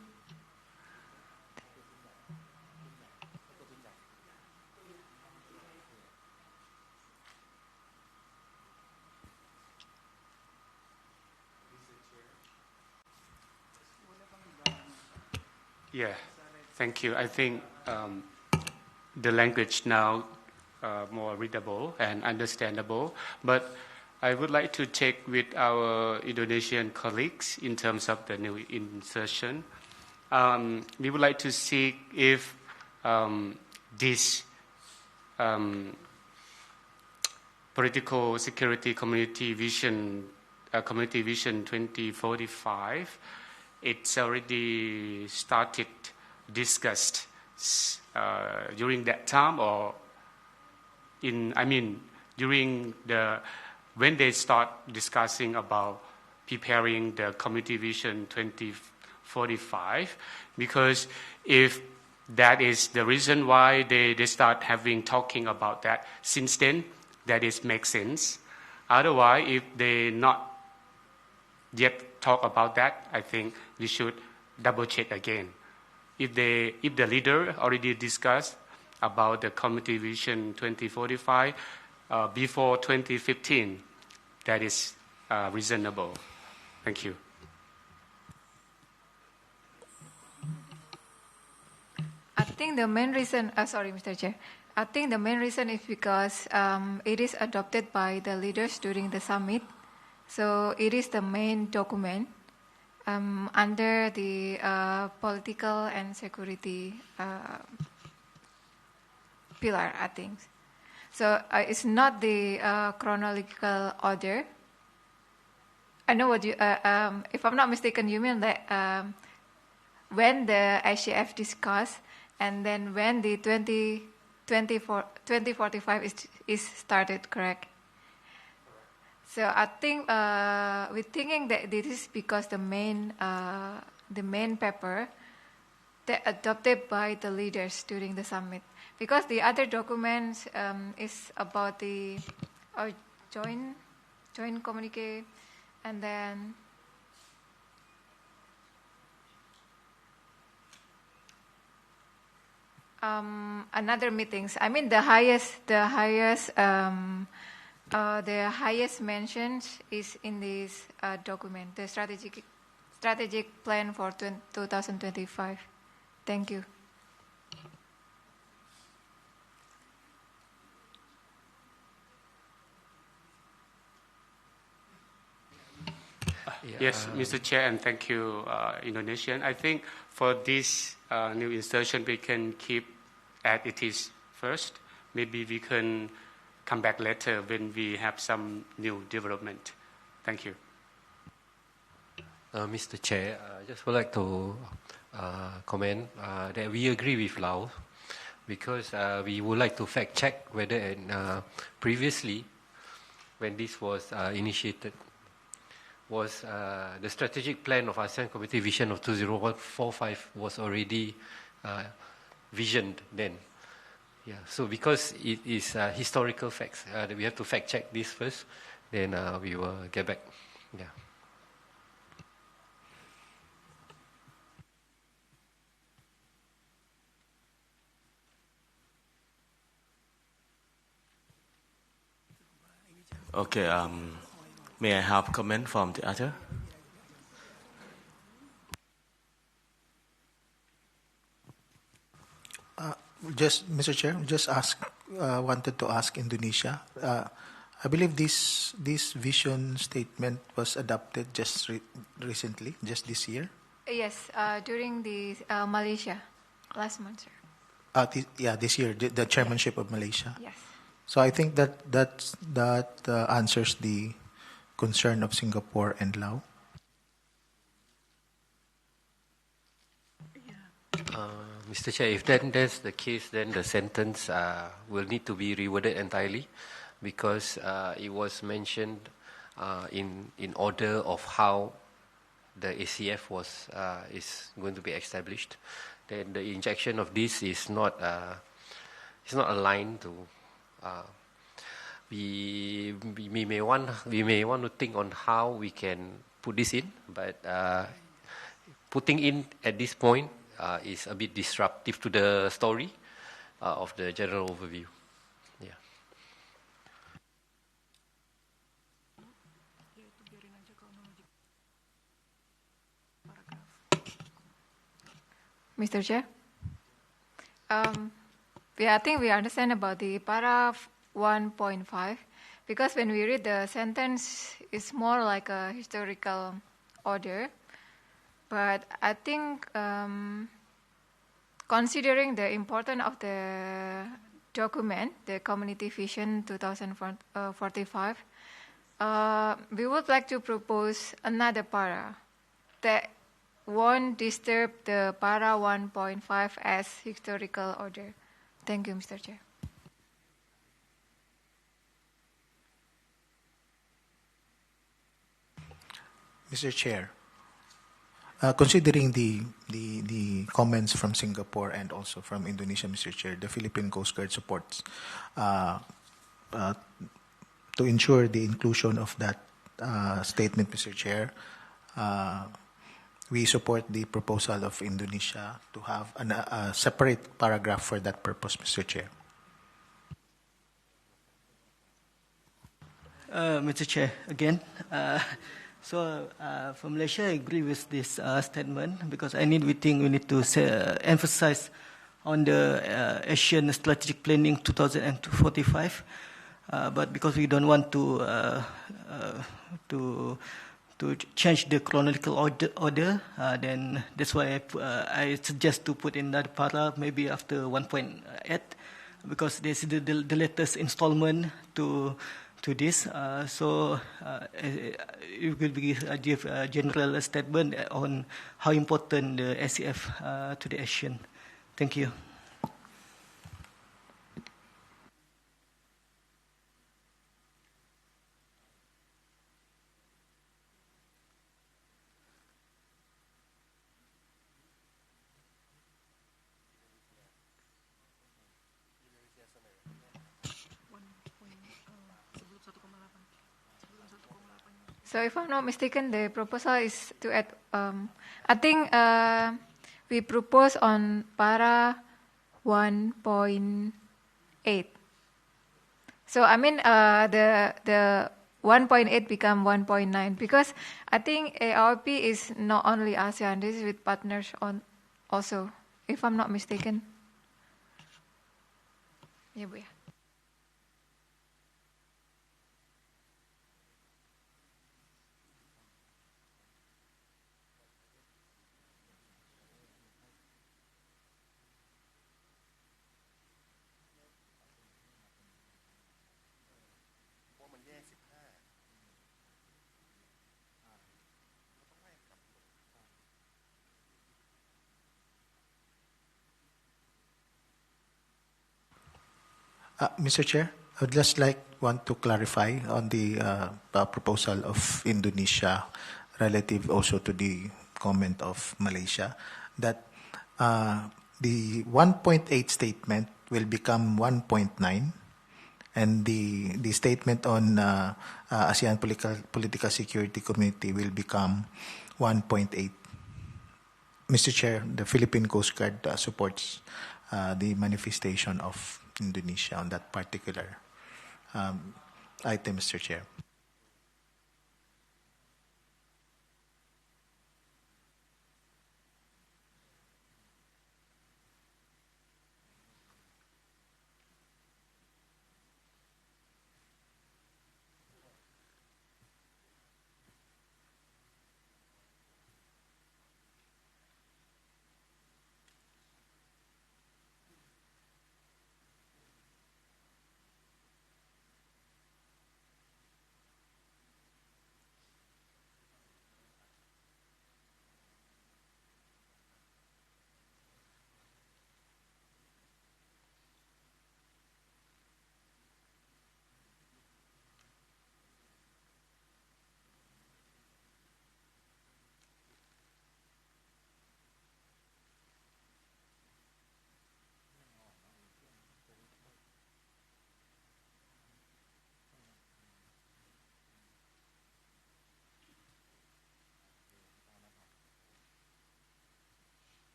Yeah, thank you. I think the language now more readable and understandable, but I would like to check with our Indonesian colleagues in terms of the new insertion. We would like to see if this political security community vision 2045, it's already started, discussed during that time, or during when they start discussing about preparing the community vision 2045, because if that is the reason why they start talking about that since then, that makes sense. Otherwise, if they not yet talk about that, I think we should double check again. If the leader already discussed about the community vision 2045 before 2015, that is reasonable. Thank you. I think the main reason, sorry, Mr. Chair. I think the main reason is because it is adopted by the leaders during the summit. So it is the main document under the political and security pillar, I think. So it's not the chronological order. I know what you, if I'm not mistaken, you mean that when the ACF discussed and then when the 2045 is started, correct? So I think we're thinking that this is because the main paper that adopted by the leaders during the summit. Because the other documents is about the joint communique, and then another meetings. I mean the highest mentions is in this document, the strategic plan for 2025. Thank you. Yes, Mr. Chair, and thank you, Indonesian. I think for this new insertion, we can keep as it is first. Maybe we can come back later when we have some new development. Thank you. Mr. Chair, I just would like to comment that we agree with Lau, because we would like to fact check whether previously, when this was initiated, was the strategic plan of ASEAN Community Vision of 2045 was already visioned then. Yeah, so because it is historical facts, we have to fact check this first, then we will get back. Yeah. Okay, may I have comment from the other? Just, Mr. Chair, wanted to ask Indonesia. I believe this vision statement was adopted just recently, just this year. Yes, during the Malaysia last month, sir. This year, the chairmanship of Malaysia. Yes. So I think that answers the concern of Singapore and Laos. Mr. Chair, if that's the case, then the sentence will need to be reworded entirely, because it was mentioned in order of how the ACF is going to be established. Then the injection of this is not aligned to we may want to think on how we can put this in, but putting in at this point is a bit disruptive to the story of the general overview. Yeah. Mr. Chair, I think we understand about the para 1.5 because when we read the sentence, it's more like a historical order. But I think considering the importance of the document, the Community Vision 2045, we would like to propose another para that won't disturb the para 1.5 as historical order. Thank you, Mr. Chair. Mr. Chair, considering the comments from Singapore and also from Indonesia, Mr. Chair, the Philippine Coast Guard supports to ensure the inclusion of that statement, Mr. Chair. We support the proposal of Indonesia to have a separate paragraph for that purpose, Mr. Chair. Mr. Chair, again. So for Malaysia, I agree with this statement because we think we need to emphasize on the ASEAN Strategic Planning 2045. But because we don't want to change the chronological order, then that's why I suggest to put in another para, maybe after 1.8, because this is the latest installment to this. So it will give a general statement on how important the ACF to the ASEAN. Thank you. So if I'm not mistaken, the proposal is to add, I think we propose on para 1.8. So I mean the 1.8 become 1.9 because I think ARP is not only ASEAN, this is with partners on also, if I'm not mistaken. Yeah, Bu. Mr. Chair, I would just want to clarify on the proposal of Indonesia relative also to the comment of Malaysia that the 1.8 statement will become 1.9 and the statement on ASEAN Political Security Community will become 1.8. Mr. Chair, the Philippine Coast Guard supports the manifestation of Indonesia on that particular item, Mr. Chair.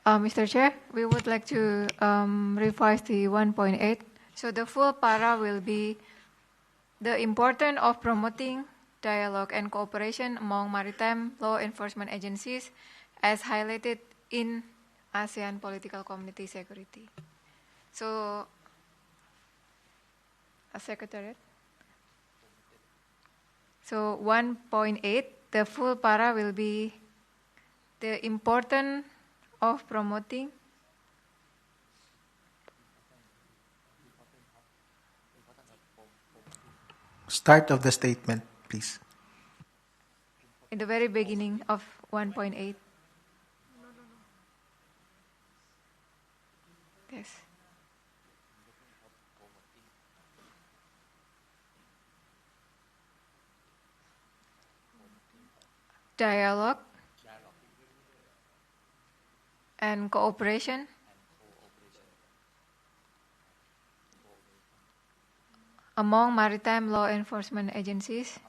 Mr. Chair, we would like to revise the 1.8. So the full para will be the importance of promoting dialogue and cooperation among maritime law enforcement agencies as highlighted in ASEAN Political Community Security. So, Secretariat. So 1.8, the full para will be the importance of promoting Start of the statement, please. in the very beginning of 1.8. Yes. Dialogue and cooperation among maritime law enforcement agencies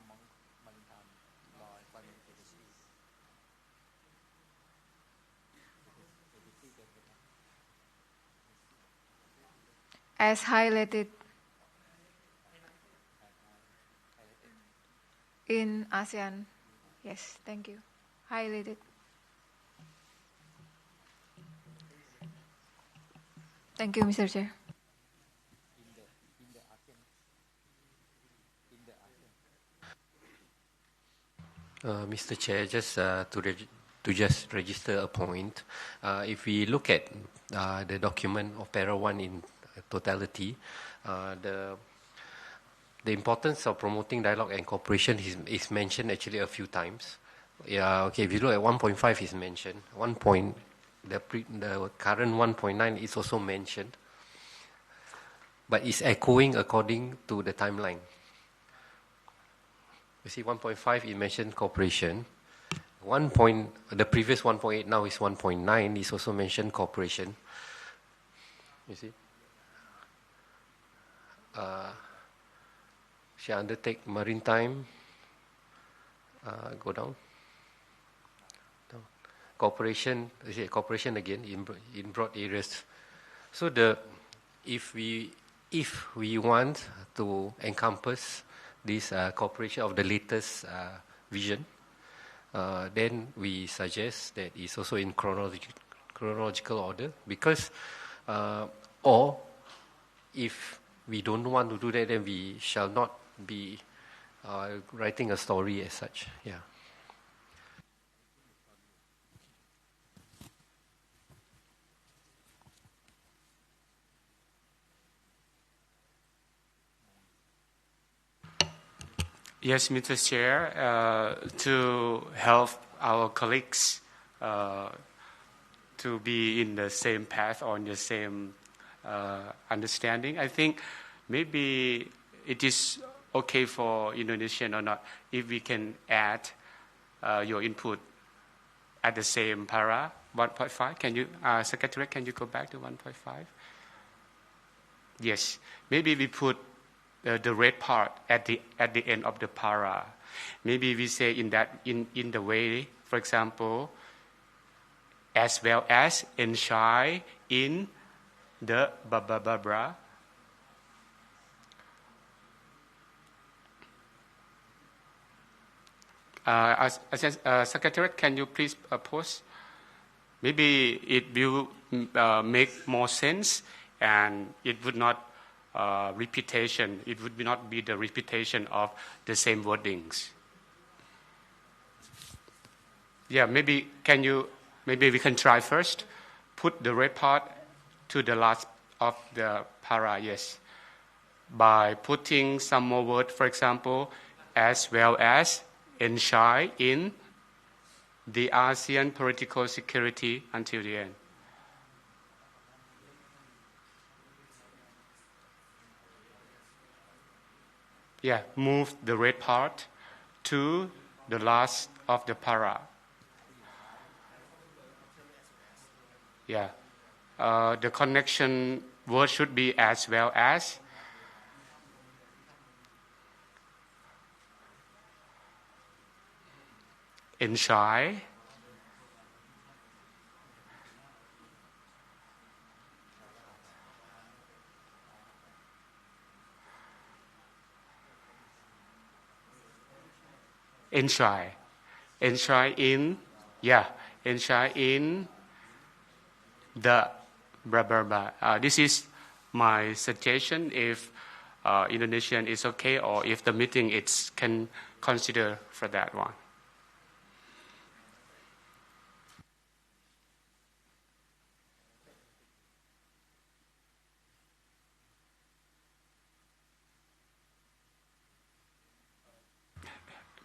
as highlighted in ASEAN. Yes, thank you. Highlighted. Thank you, Mr. Chair. Mr. Chair, just to just register a point, if we look at the document of Para 1 in totality, the importance of promoting dialogue and cooperation is mentioned actually a few times. Yeah, okay. If you look at 1.5 is mentioned. The current 1.9 is also mentioned, but it's echoing according to the timeline. You see, 1.5 it mentioned cooperation. The previous 1.8 now is 1.9 is also mentioned cooperation. You see. Shall undertake maritime. Go down. Cooperation. Cooperation again in broad areas. So if we want to encompass this cooperation of the latest vision, then we suggest that it's also in chronological order, because or if we don't want to do that, then we shall not be writing a story as such. Yeah. Yes, Mr. Chair, to help our colleagues to be in the same path or in the same understanding, I think maybe it is okay for Indonesian or not if we can add your input at the same para 1.5. Can you, Secretary, can you go back to 1.5? Yes, maybe we put the red part at the end of the para. Maybe we say in the way, for example, as well as ensure in the blah. Secretary, can you please post? Maybe it will make more sense, and it would not repetition. It would not be the repetition of the same wordings. Yeah, maybe we can try first. Put the red part to the last of the para. Yes, by putting some more word, for example, as well as ensure in the ASEAN political security until the end. Yeah, move the red part to the last of the para. Yeah, the connection word should be as well as. Ensure enshrine in, yeah, enshrine in the blah, blah, blah. This is my suggestion if Indonesian is okay or if the meeting it's can consider for that one.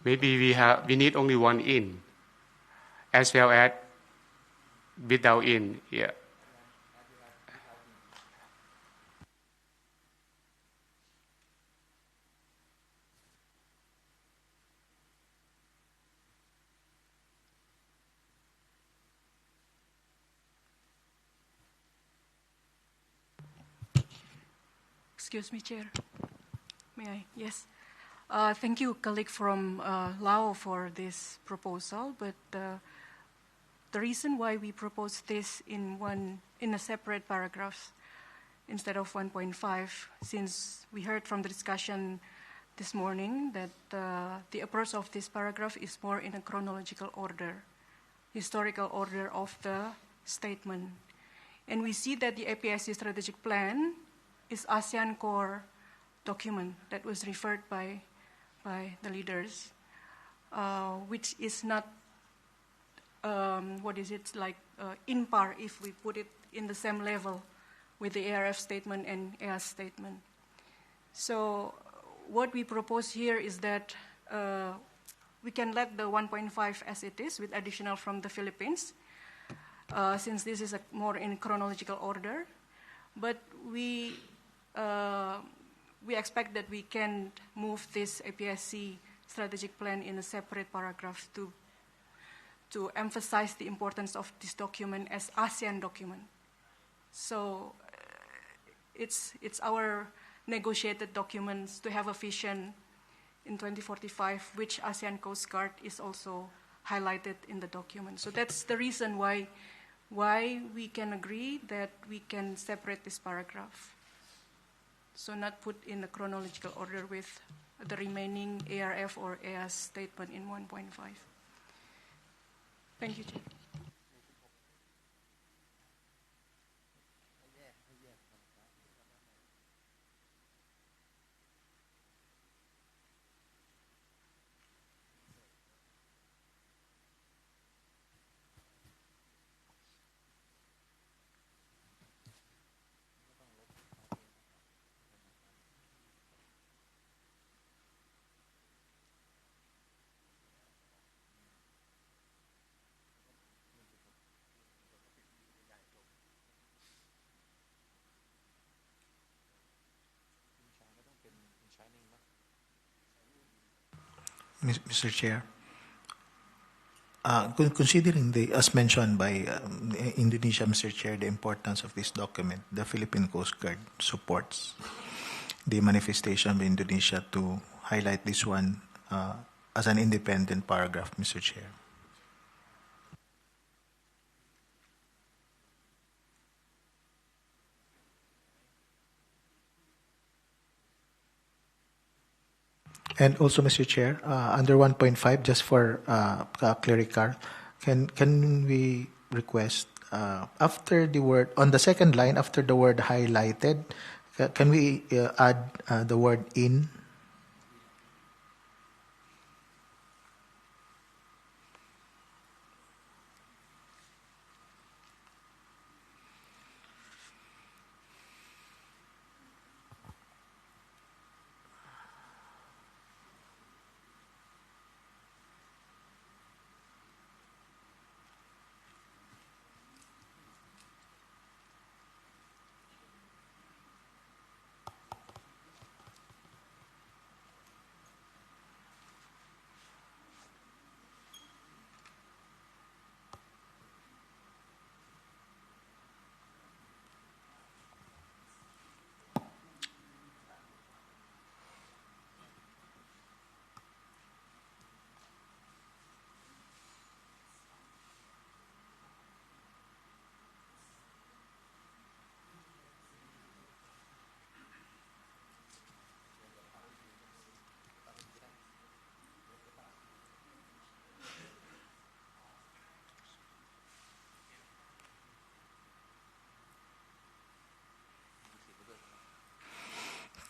Maybe we need only one in, as well as without in. Yeah. Excuse me, Chair. May I? Yes. Thank you, colleague from Lao, for this proposal. But the reason why we propose this in a separate paragraph instead of 1.5, since we heard from the discussion this morning that the approach of this paragraph is more in a chronological order, historical order of the statement. And we see that the APSC strategic plan is ASEAN core document that was referred by the leaders, which is not, in par if we put it in the same level with the ARF statement and EAS statement. So what we propose here is that we can let the 1.5 as it is with additional from the Philippines, since this is more in chronological order. But we expect that we can move this APSC strategic plan in a separate paragraph to emphasize the importance of this document as ASEAN document. So it's our negotiated documents to have a vision in 2045, which ASEAN Coast Guard is also highlighted in the document. So that's the reason why we can agree that we can separate this paragraph. So not put in a chronological order with the remaining ARF or EAS statement in 1.5. Thank you, Chair. Mr. Chair, considering as mentioned by Indonesia, Mr. Chair, the importance of this document, the Philippine Coast Guard supports the manifestation of Indonesia to highlight this one as an independent paragraph, Mr. Chair. And also, Mr. Chair, under 1.5, just for clerical, can we request after the word, on the second line, after the word highlighted, can we add the word in?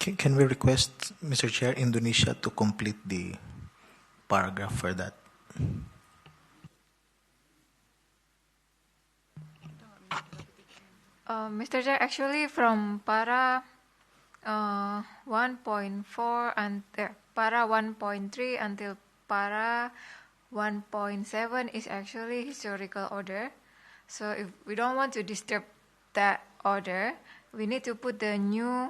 Can we request, Mr. Chair, Indonesia to complete the paragraph for that? Mr. Chair, actually from para 1.4 and para 1.3 until para 1.7 is actually historical order. So if we don't want to disturb that order, we need to put the new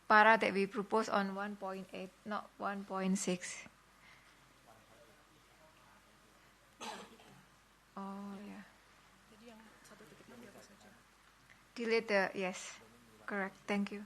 para that we propose on 1.8, not 1.6. Oh, yeah. Delete the, yes, correct, thank you.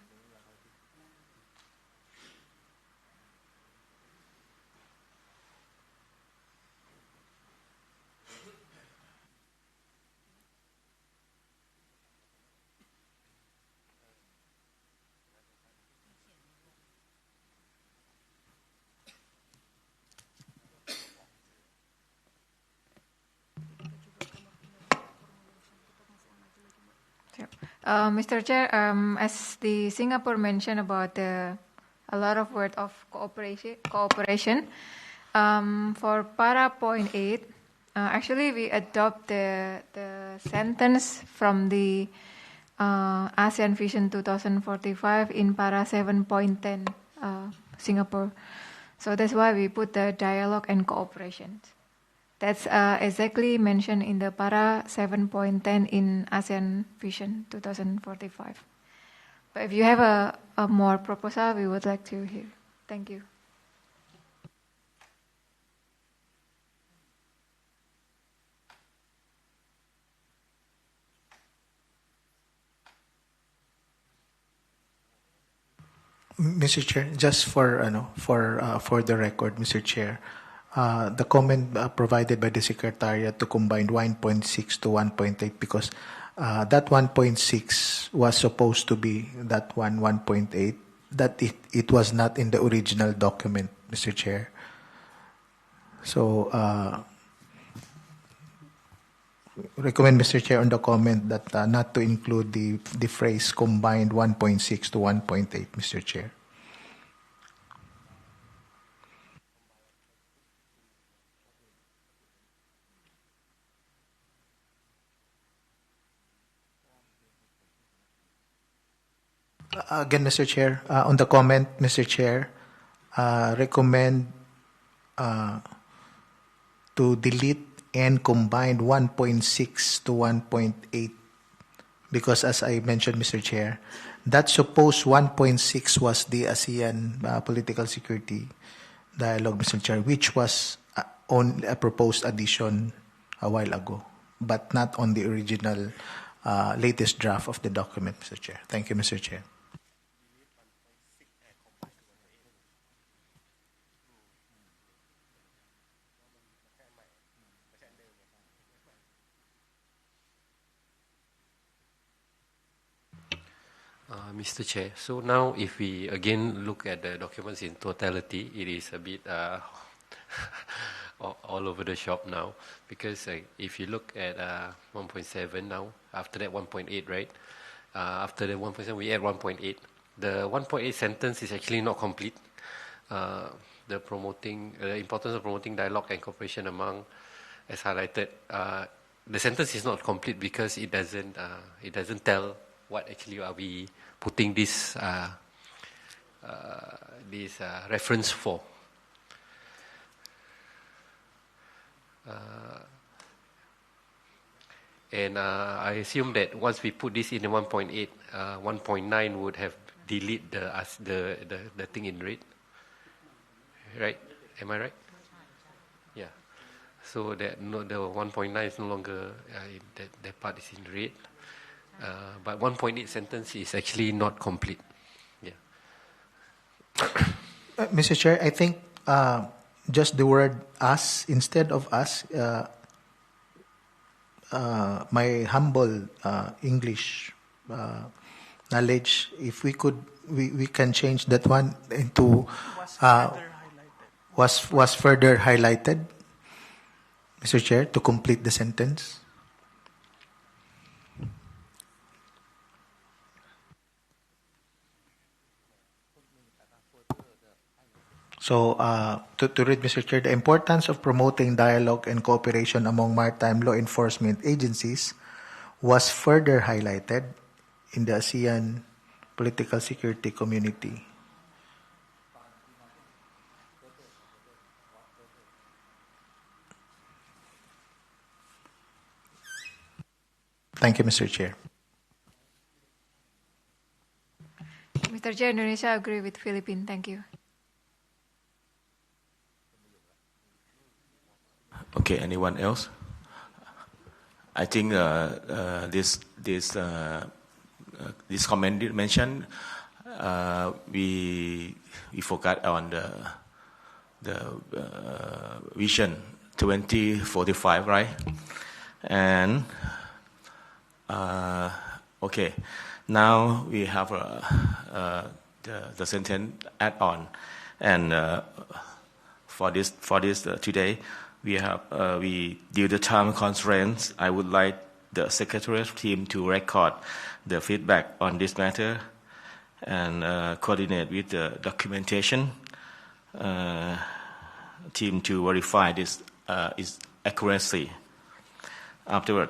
Mr. Chair, as the Singapore mentioned about a lot of word of cooperation, for para point 8, actually we adopt the sentence from the ASEAN Vision 2045 in para 7.10 Singapore. So that's why we put the dialogue and cooperation. That's exactly mentioned in the para 7.10 in ASEAN Vision 2045. But if you have a more proposal, we would like to hear. Thank you. Mr. Chair, just for the record, Mr. Chair, the comment provided by the Secretariat to combine 1.6 to 1.8 because that 1.6 was supposed to be that 1.8, that it was not in the original document, Mr. Chair. So, recommend, Mr. Chair, on the comment that not to include the phrase combined 1.6 to 1.8, Mr. Chair. Again, Mr. Chair, on the comment, Mr. Chair, recommend to delete and combine 1.6 to 1.8 because, as I mentioned, Mr. Chair, that supposed 1.6 was the ASEAN political security dialogue, Mr. Chair, which was on a proposed addition a while ago, but not on the original latest draft of the document, Mr. Chair. Thank you, Mr. Chair. Mr. Chair, so now if we again look at the documents in totality, it is a bit all over the shop now because if you look at 1.7 now, after that 1.8, right? After the 1.7, we add 1.8. The 1.8 sentence is actually not complete. The importance of promoting dialogue and cooperation among, as highlighted, the sentence is not complete because it doesn't tell what actually are we putting this reference for. And I assume that once we put this in 1.8, 1.9 would have delete the thing in red, right? Am I right? Yeah. So that the 1.9 is no longer that part is in red. But 1.8 sentence is actually not complete. Yeah. Mr. Chair, I think just the word "us" instead of "us." My humble English knowledge, if we could, we can change that one into was further highlighted, Mr. Chair, to complete the sentence. So, to read, Mr. Chair, the importance of promoting dialogue and cooperation among maritime law enforcement agencies was further highlighted in the ASEAN political security community. Thank you, Mr. Chair. Mr. Chair, Indonesia agree with Philippines. Thank you. Okay, anyone else? I think this comment mentioned, we forgot on the vision 2045, right? And okay, now we have the sentence add on, and for this today. We due to time constraints, I would like the Secretariat team to record the feedback on this matter and coordinate with the documentation team to verify this is accuracy. Afterward,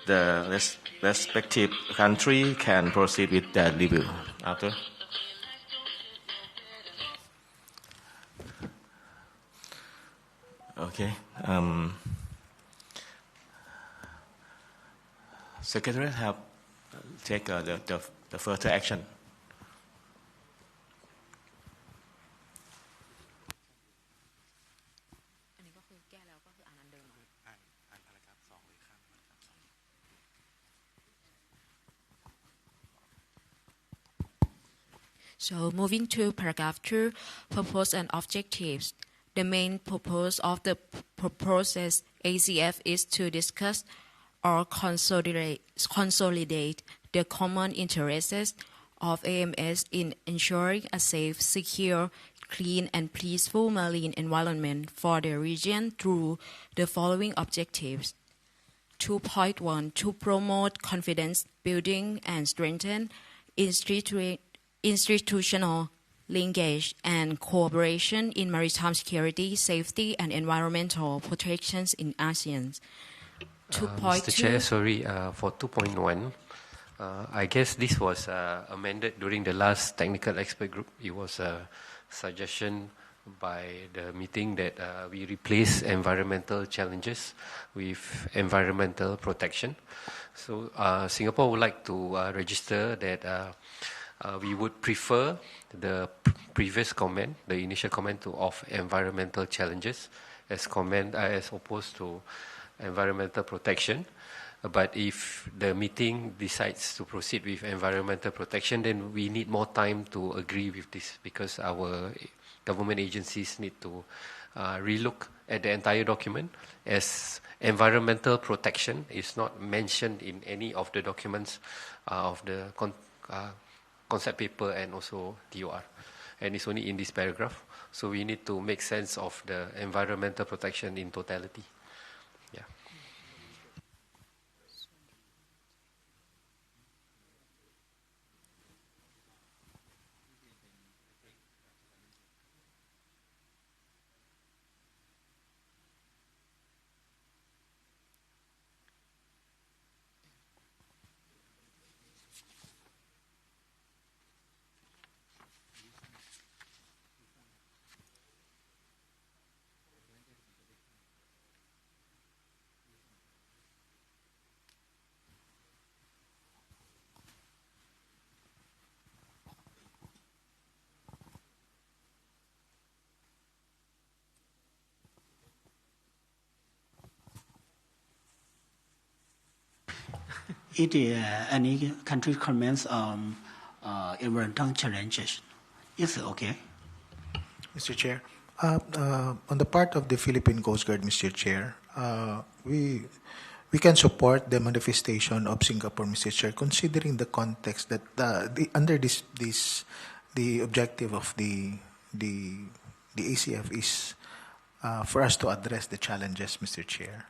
the respective country can proceed with that review. After. Okay. Secretary have take the further action. So moving to paragraph 2, purpose and objectives. The main purpose of the process ACF is to discuss or consolidate the common interests of AMS in ensuring a safe, secure, clean and peaceful marine environment for the region through the following objectives. 2.1 To promote confidence building and strengthen institutional linkage and cooperation in maritime security, safety, and environmental protections in ASEAN. 2.2 Mr. Chair, sorry, for 2.1, I guess this was amended during the last technical expert group. It was a suggestion by the meeting that we replace environmental challenges with environmental protection. So Singapore would like to register that we would prefer the previous comment, the initial comment of environmental challenges as opposed to environmental protection. But if the meeting decides to proceed with environmental protection, then we need more time to agree with this because our government agencies need to relook at the entire document, as environmental protection is not mentioned in any of the documents of the concept paper and also DOR, and it's only in this paragraph. So we need to make sense of the environmental protection in totality. Yeah. If any country comments on environmental challenges, is it okay? Mr. Chair, on the part of the Philippine Coast Guard, Mr. Chair, we can support the manifestation of Singapore, Mr. Chair, considering the context that under the objective of the ACF is for us to address the challenges, Mr. Chair.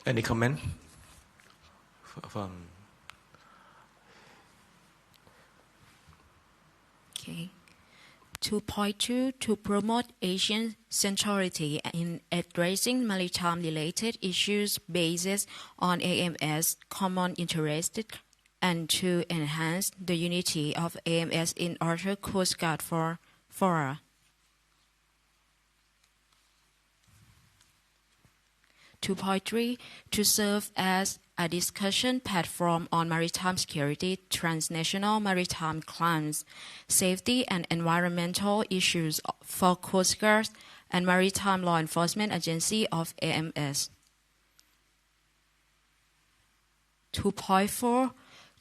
Any comment from? Okay. 2.2 to promote Asian centrality in addressing maritime-related issues based on AMS common interests and to enhance the unity of AMS in other Coast Guard fora. 2.3 to serve as a discussion platform on maritime security, transnational maritime crimes, safety and environmental issues for Coast Guard and Maritime Law Enforcement Agency of AMS. 2.4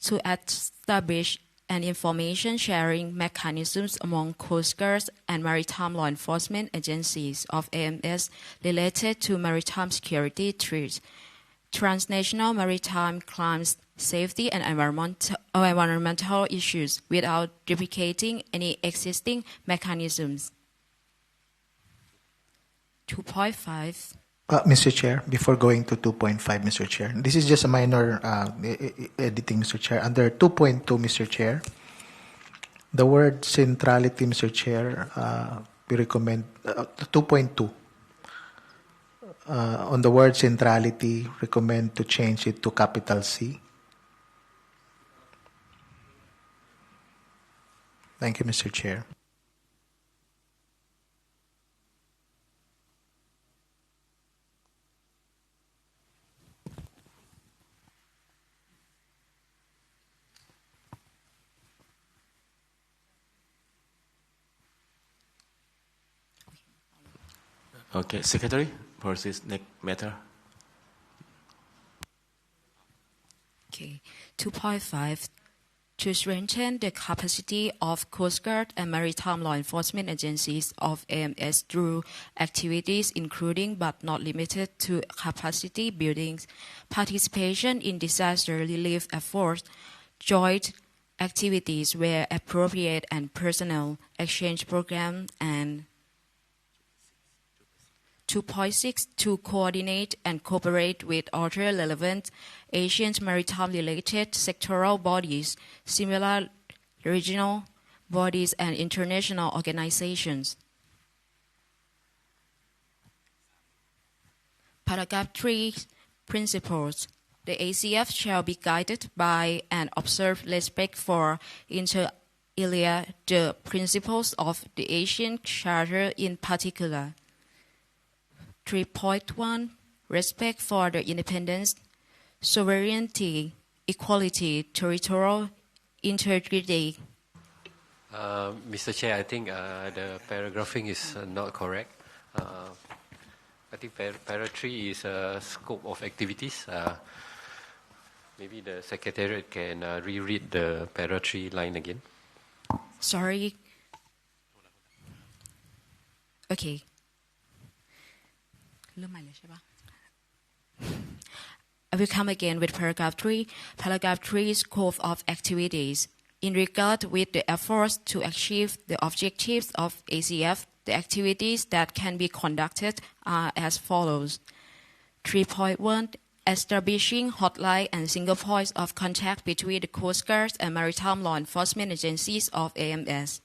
to establish an information sharing mechanisms among Coast Guards and Maritime Law Enforcement Agencies of AMS related to maritime security threats, transnational maritime crimes, safety and environmental issues without duplicating any existing mechanisms. 2.5. Mr. Chair, before going to 2.5, Mr. Chair, this is just a minor editing, Mr. Chair. Under 2.2, Mr. Chair, the word centrality, Mr. Chair, we recommend 2.2. On the word centrality, recommend to change it to capital C. Thank you, Mr. Chair. Okay, Secretary, for this next matter. Okay, 2.5 to strengthen the capacity of Coast Guard and Maritime Law Enforcement Agencies of AMS through activities including but not limited to capacity building, participation in disaster relief efforts, joint activities where appropriate and personnel exchange program, and 2.6 to coordinate and cooperate with other relevant Asian maritime-related sectoral bodies, similar regional bodies and international organizations. Paragraph 3 principles. The ACF shall be guided by and observe respect for inter alia the principles of the Asian Charter in particular. 3.1 Respect for the independence, sovereignty, equality, territorial integrity. Mr. Chair, I think the paragraphing is not correct. I think para 3 is scope of activities. Maybe the Secretariat can reread the para 3 line again. Sorry. Okay. I will come again with paragraph 3. Paragraph 3 scope of activities. In regard with the efforts to achieve the objectives of ACF, the activities that can be conducted are as follows. 3.1 Establishing hotline and single points of contact between the Coast Guard and Maritime Law Enforcement Agencies of AMS.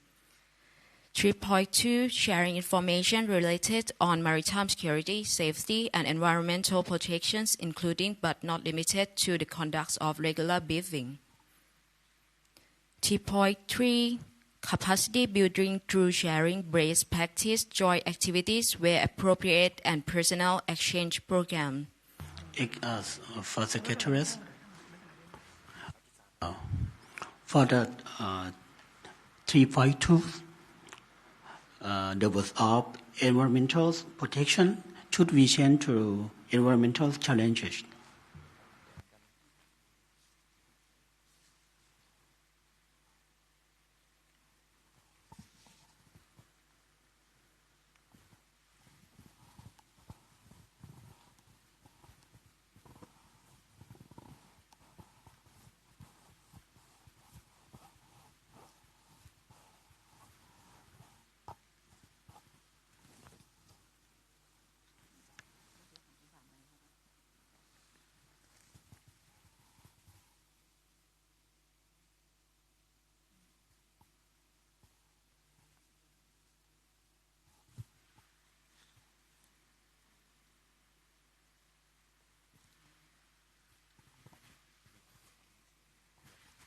3.2 Sharing information related on maritime security, safety, and environmental protections, including but not limited to the conduct of regular briefing. 3.3 Capacity building through sharing best practice, joint activities where appropriate, and personnel exchange program. For Secretariat, for the 3.2, the words of environmental protection should be changed to environmental challenges.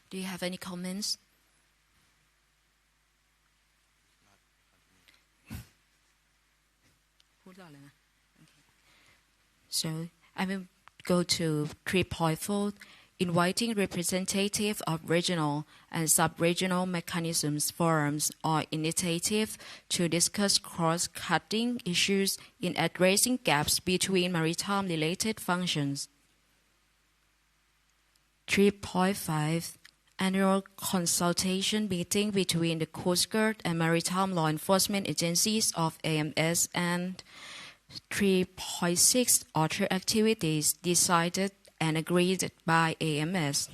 Do you have any comments? So I will go to 3.4, inviting representative of regional and sub-regional mechanisms, forums, or initiatives to discuss cross-cutting issues in addressing gaps between maritime-related functions. 3.5, annual consultation meeting between the Coast Guard and maritime law enforcement agencies of AMS, and 3.6, other activities decided and agreed by AMS.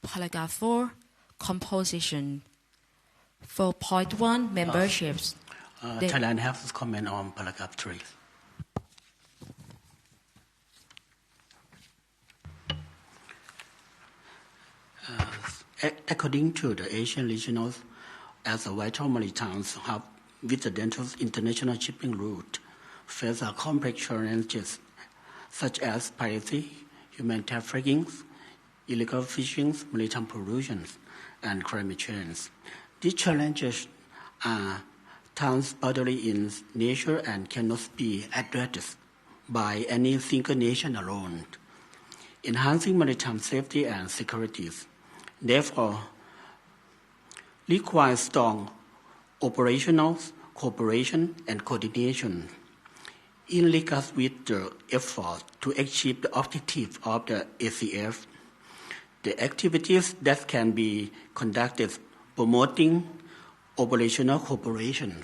Paragraph 4, composition. 4.1, memberships. Thailand has comment on paragraph 3. According to the Asian regionals, as a vital maritime hub with the dense international shipping route, face a complex challenges such as piracy, human trafficking, illegal fishing, maritime pollution, and climate change. These challenges are transboundary in nature and cannot be addressed by any single nation alone. Enhancing maritime safety and security, therefore, requires strong operational cooperation and coordination in regard with the effort to achieve the objective of the ACF. The activities that can be conducted promoting operational cooperation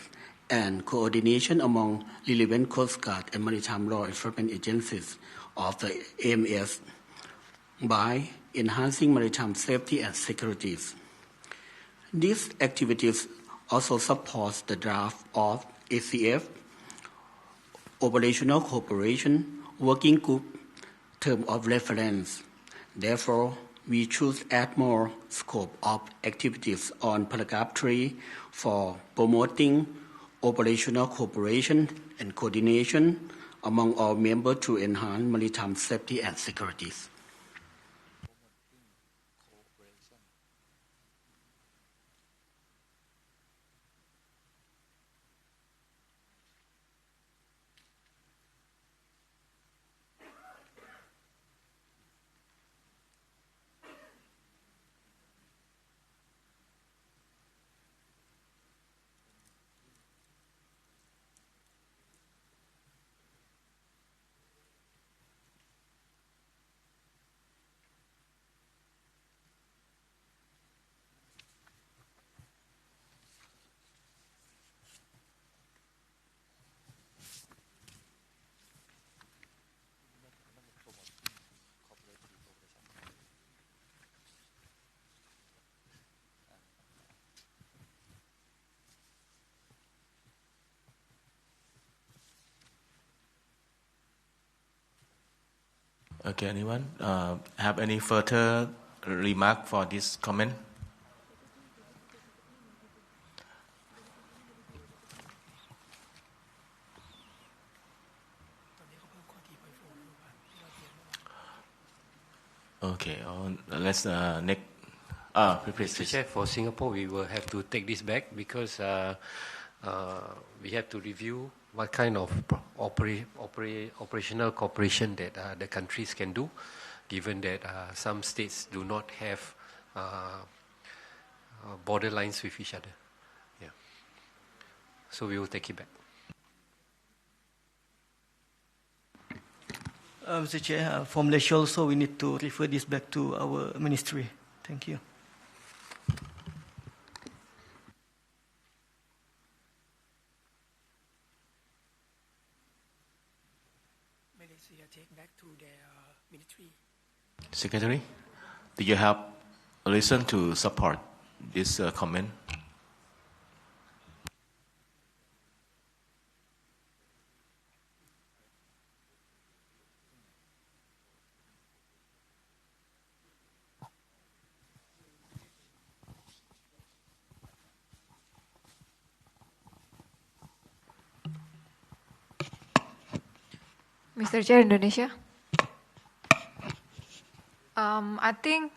and coordination among relevant Coast Guard and maritime law enforcement agencies of the AMS by enhancing maritime safety and security. These activities also support the draft of ACF Operational Cooperation Working Group Term of Reference. Therefore, we choose to add more scope of activities on paragraph 3 for promoting operational cooperation and coordination among all members to enhance maritime safety and security. Okay, anyone have any further remark for this comment? Okay, let's next. Please. Mr. Chair, for Singapore, we will have to take this back because we have to review what kind of operational cooperation that the countries can do, given that some states do not have border lines with each other. Yeah. So we will take it back. Mr. Chair, for Malaysia also, we need to refer this back to our ministry. Thank you. Malaysia take back to their ministry. Secretary, do you have a reason to support this comment? Mr. Chair, Indonesia. I think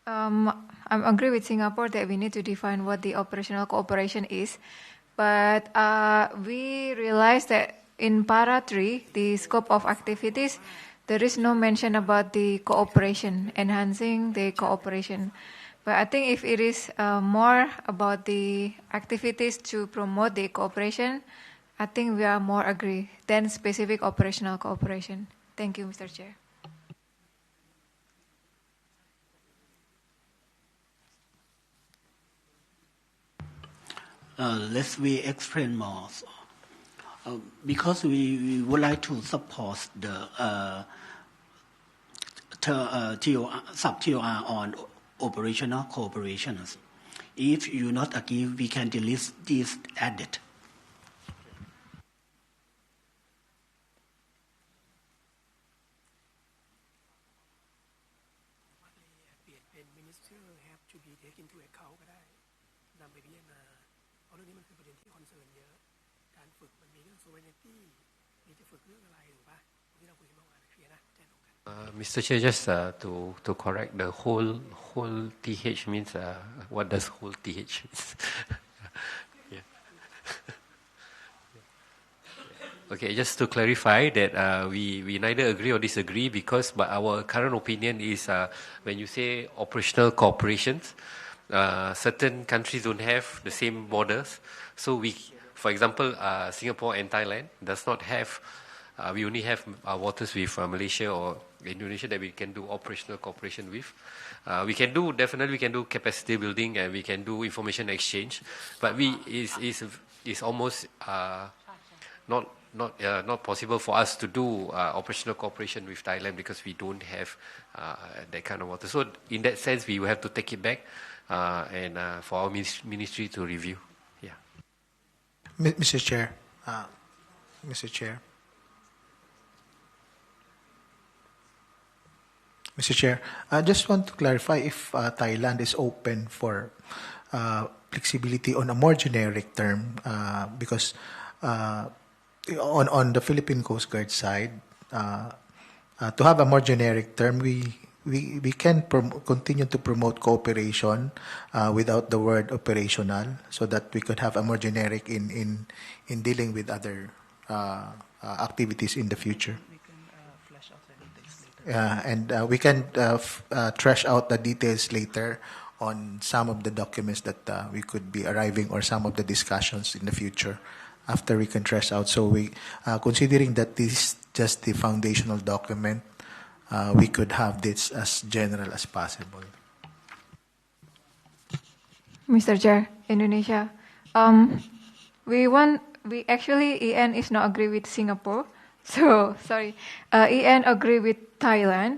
I agree with Singapore that we need to define what the operational cooperation is. But we realize that in Para 3, the scope of activities, there is no mention about the cooperation, enhancing the cooperation. But I think if it is more about the activities to promote the cooperation, I think we are more agree than specific operational cooperation. Thank you, Mr. Chair. Let's we explain more. Because we would like to support the sub-TOR on operational cooperations. If you not agree, we can delete this added. Mr. Chair, just to correct, the whole TH means, what does whole TH means? Yeah. Okay, just to clarify that we neither agree or disagree because but our current opinion is when you say operational cooperations, certain countries don't have the same borders. So we, for example, Singapore and Thailand does not have, we only have waters with Malaysia or Indonesia that we can do operational cooperation with. We can do, definitely we can do capacity building and we can do information exchange, but is almost not possible for us to do operational cooperation with Thailand because we don't have that kind of water. So in that sense, we will have to take it back and for our ministry to review. Yeah. Mr. Chair, Mr. Chair. Mr. Chair, I just want to clarify if Thailand is open for flexibility on a more generic term because on the Philippine Coast Guard side, to have a more generic term, we can continue to promote cooperation without the word operational, so that we could have a more generic in dealing with other activities in the future. And we can trash out the details later on some of the documents that we could be arriving or some of the discussions in the future after we can trash out. So we, considering that this is just the foundational document, we could have this as general as possible. Mr. Chair, Indonesia. We actually, EN is not agree with Singapore. So, sorry, EN agree with Thailand.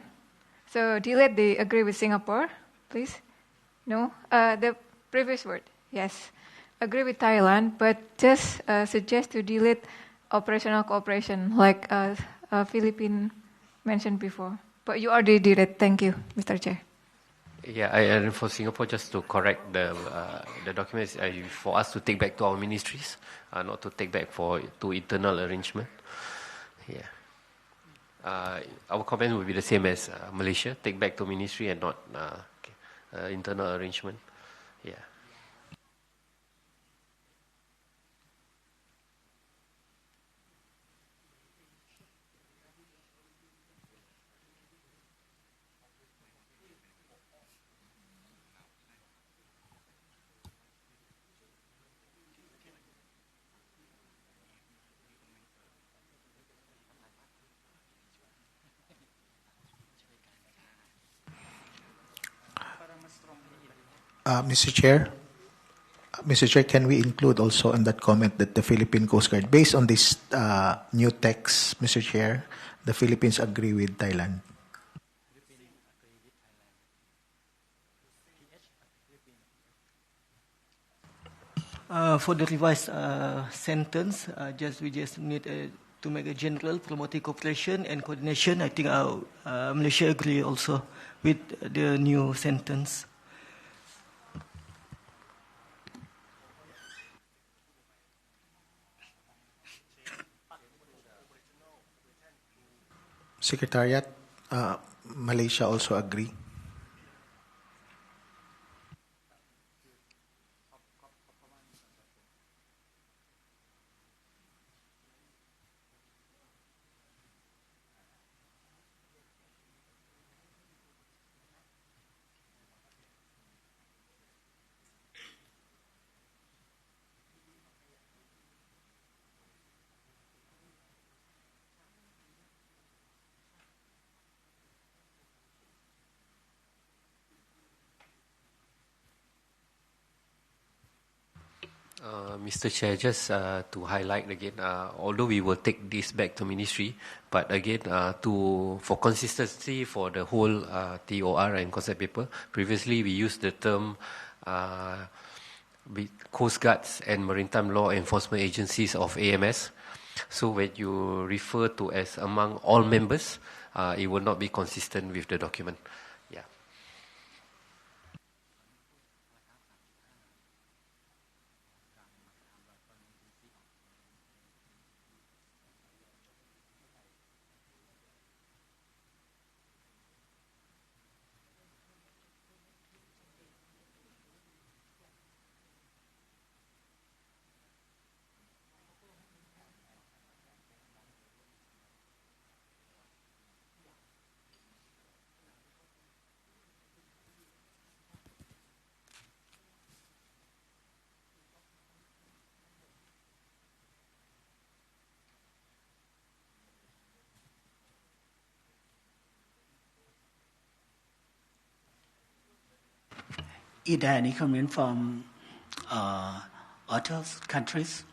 So, delete the agree with Singapore, please. No, the previous word, yes. Agree with Thailand, but just suggest to delete operational cooperation, like Philippines mentioned before. But you already did it. Thank you, Mr. Chair. Yeah, and for Singapore, just to correct the documents, for us to take back to our ministries, not to take back to internal arrangement. Yeah. Our comment will be the same as Malaysia, take back to ministry and not internal arrangement. Yeah. Mr. Chair, can we include also in that comment that the Philippine Coast Guard, based on this new text, Mr. Chair, the Philippines agree with Thailand? For the revised sentence, we just need to make a general promoting cooperation and coordination. I think Malaysia agree also with the new sentence. Secretariat, Malaysia also agree. Mr. Chair, just to highlight again, although we will take this back to Ministry, but again, for consistency for the whole TOR and concept paper, previously we used the term Coast Guards and Maritime Law Enforcement Agencies of AMS. So when you refer to as among all members, it will not be consistent with the document. Yeah. Is there any comment from other countries?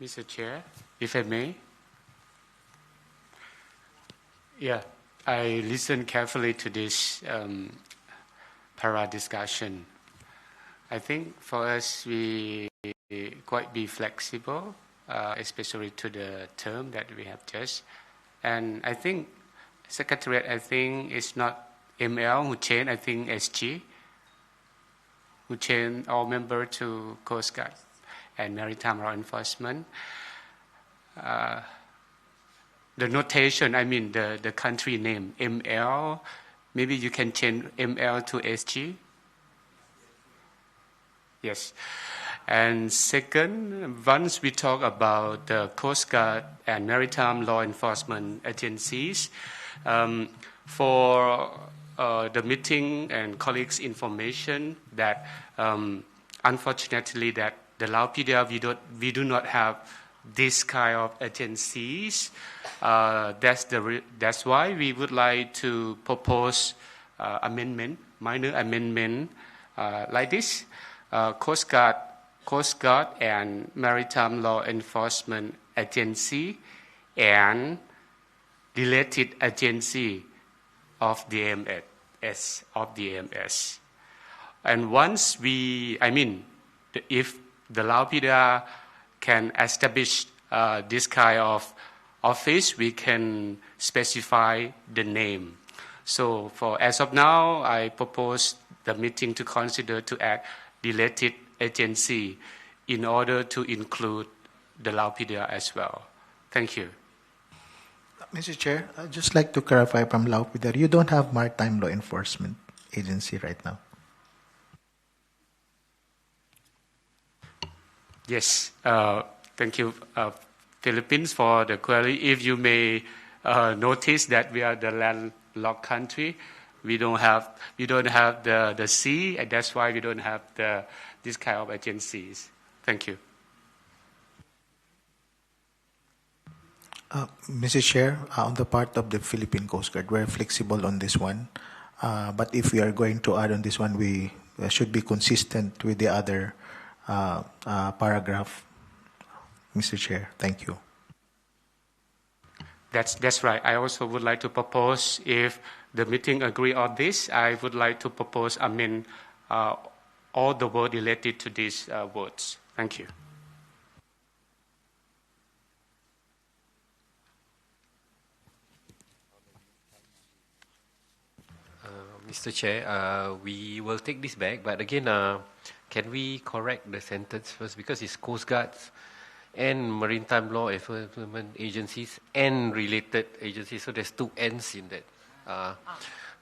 Mr. Chair, if I may. Yeah, I listened carefully to this para discussion. I think for us, we quite be flexible, especially to the term that we have just. And I think Secretariat, I think it's not ML who changed, I think SG, who changed all members to Coast Guard and Maritime Law Enforcement. The notation, I mean the country name, ML, maybe you can change ML to SG. Yes. And second, once we talk about the Coast Guard and Maritime Law Enforcement agencies, for the meeting and colleagues' information that unfortunately that the Laupedia we do not have this kind of agencies. That's why we would like to propose amendment, minor amendment like this. Coast Guard and Maritime Law Enforcement Agency and related agency of the AMS. And once if the Laupedia can establish this kind of office, we can specify the name. So as of now, I propose the meeting to consider to add related agency in order to include the Laupedia as well. Thank you. Mr. Chair, I'd just like to clarify from Laupedia, you don't have Maritime Law Enforcement Agency right now. Yes. Thank you, Philippines, for the query. If you may notice that we are the landlocked country, we don't have the sea, and that's why we don't have this kind of agencies. Thank you. Mr. Chair, on the part of the Philippine Coast Guard, we're flexible on this one. But if we are going to add on this one, we should be consistent with the other paragraph. Mr. Chair, thank you. That's right. I also would like to propose, if the meeting agree on this, I would like to propose amend all the words related to these words. Thank you. Mr. Chair, we will take this back, but again, can we correct the sentence first, because it's Coast Guards and maritime law enforcement agencies and related agencies. So there's two ends in that.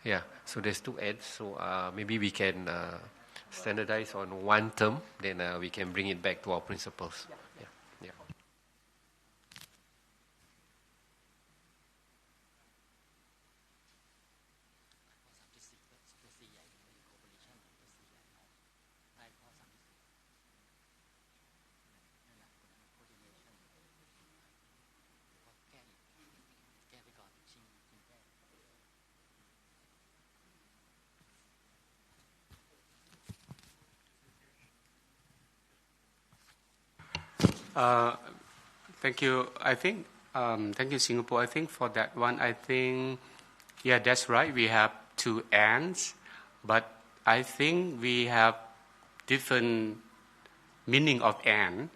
Yeah, so there's two ends. So maybe we can standardize on one term, then we can bring it back to our principles. Yeah. Yeah. Thank you. I think, thank you, Singapore. I think for that one, I think, yeah, that's right. We have two ends, but I think we have different meaning of end.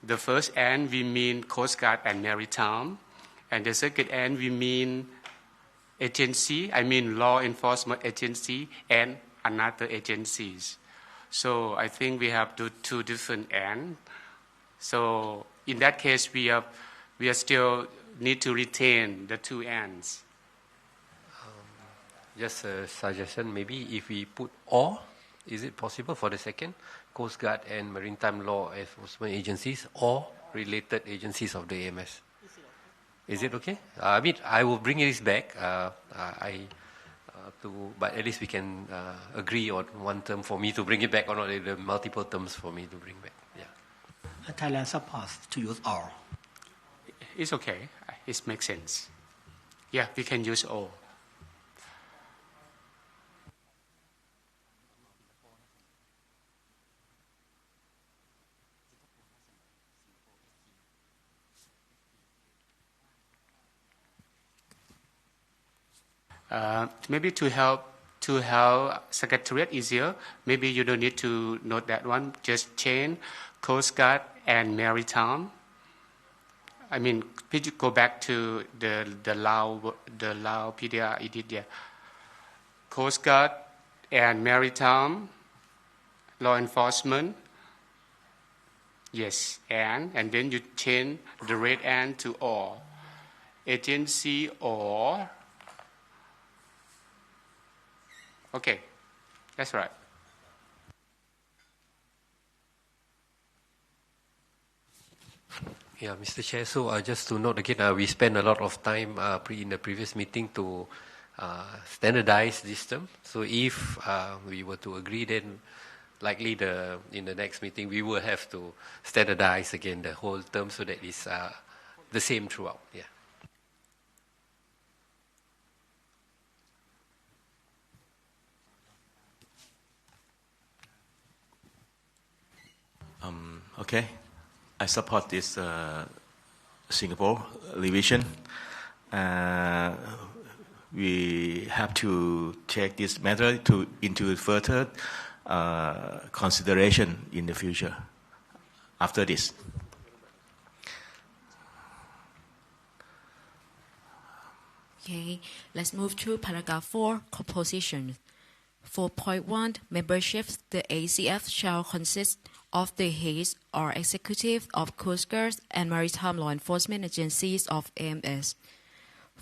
The first end, we mean Coast Guard and Maritime. And the second end, we mean agency, I mean law enforcement agency and another agencies. So I think we have two different ends. So in that case, we are still need to retain the two ends. Just a suggestion, maybe if we put or, is it possible for the second? Coast Guard and Maritime Law Enforcement Agencies or related agencies of the AMS. Is it okay? I mean, I will bring this back. But at least we can agree on one term for me to bring it back, or not the multiple terms for me to bring back. Yeah. Thailand supports to use all. It's okay. It makes sense. Yeah, we can use all. Maybe to help Secretariat easier, maybe you don't need to note that one. Just change Coast Guard and Maritime. I mean, could you go back to the Lao PDR edit? Yeah. Coast Guard and Maritime Law Enforcement. Yes, and then you change the red and to all. Agency or. Okay, that's right. Yeah, Mr. Chair, so just to note again, we spent a lot of time in the previous meeting to standardize this term. So if we were to agree, then likely in the next meeting, we will have to standardize again the whole term so that it's the same throughout. Yeah. Okay, I support this Singapore revision. We have to take this matter into further consideration in the future after this. Okay, let's move to paragraph 4, composition. 4.1, membership. The ACF shall consist of the heads or executive of Coast Guard and Maritime Law Enforcement Agencies of AMS.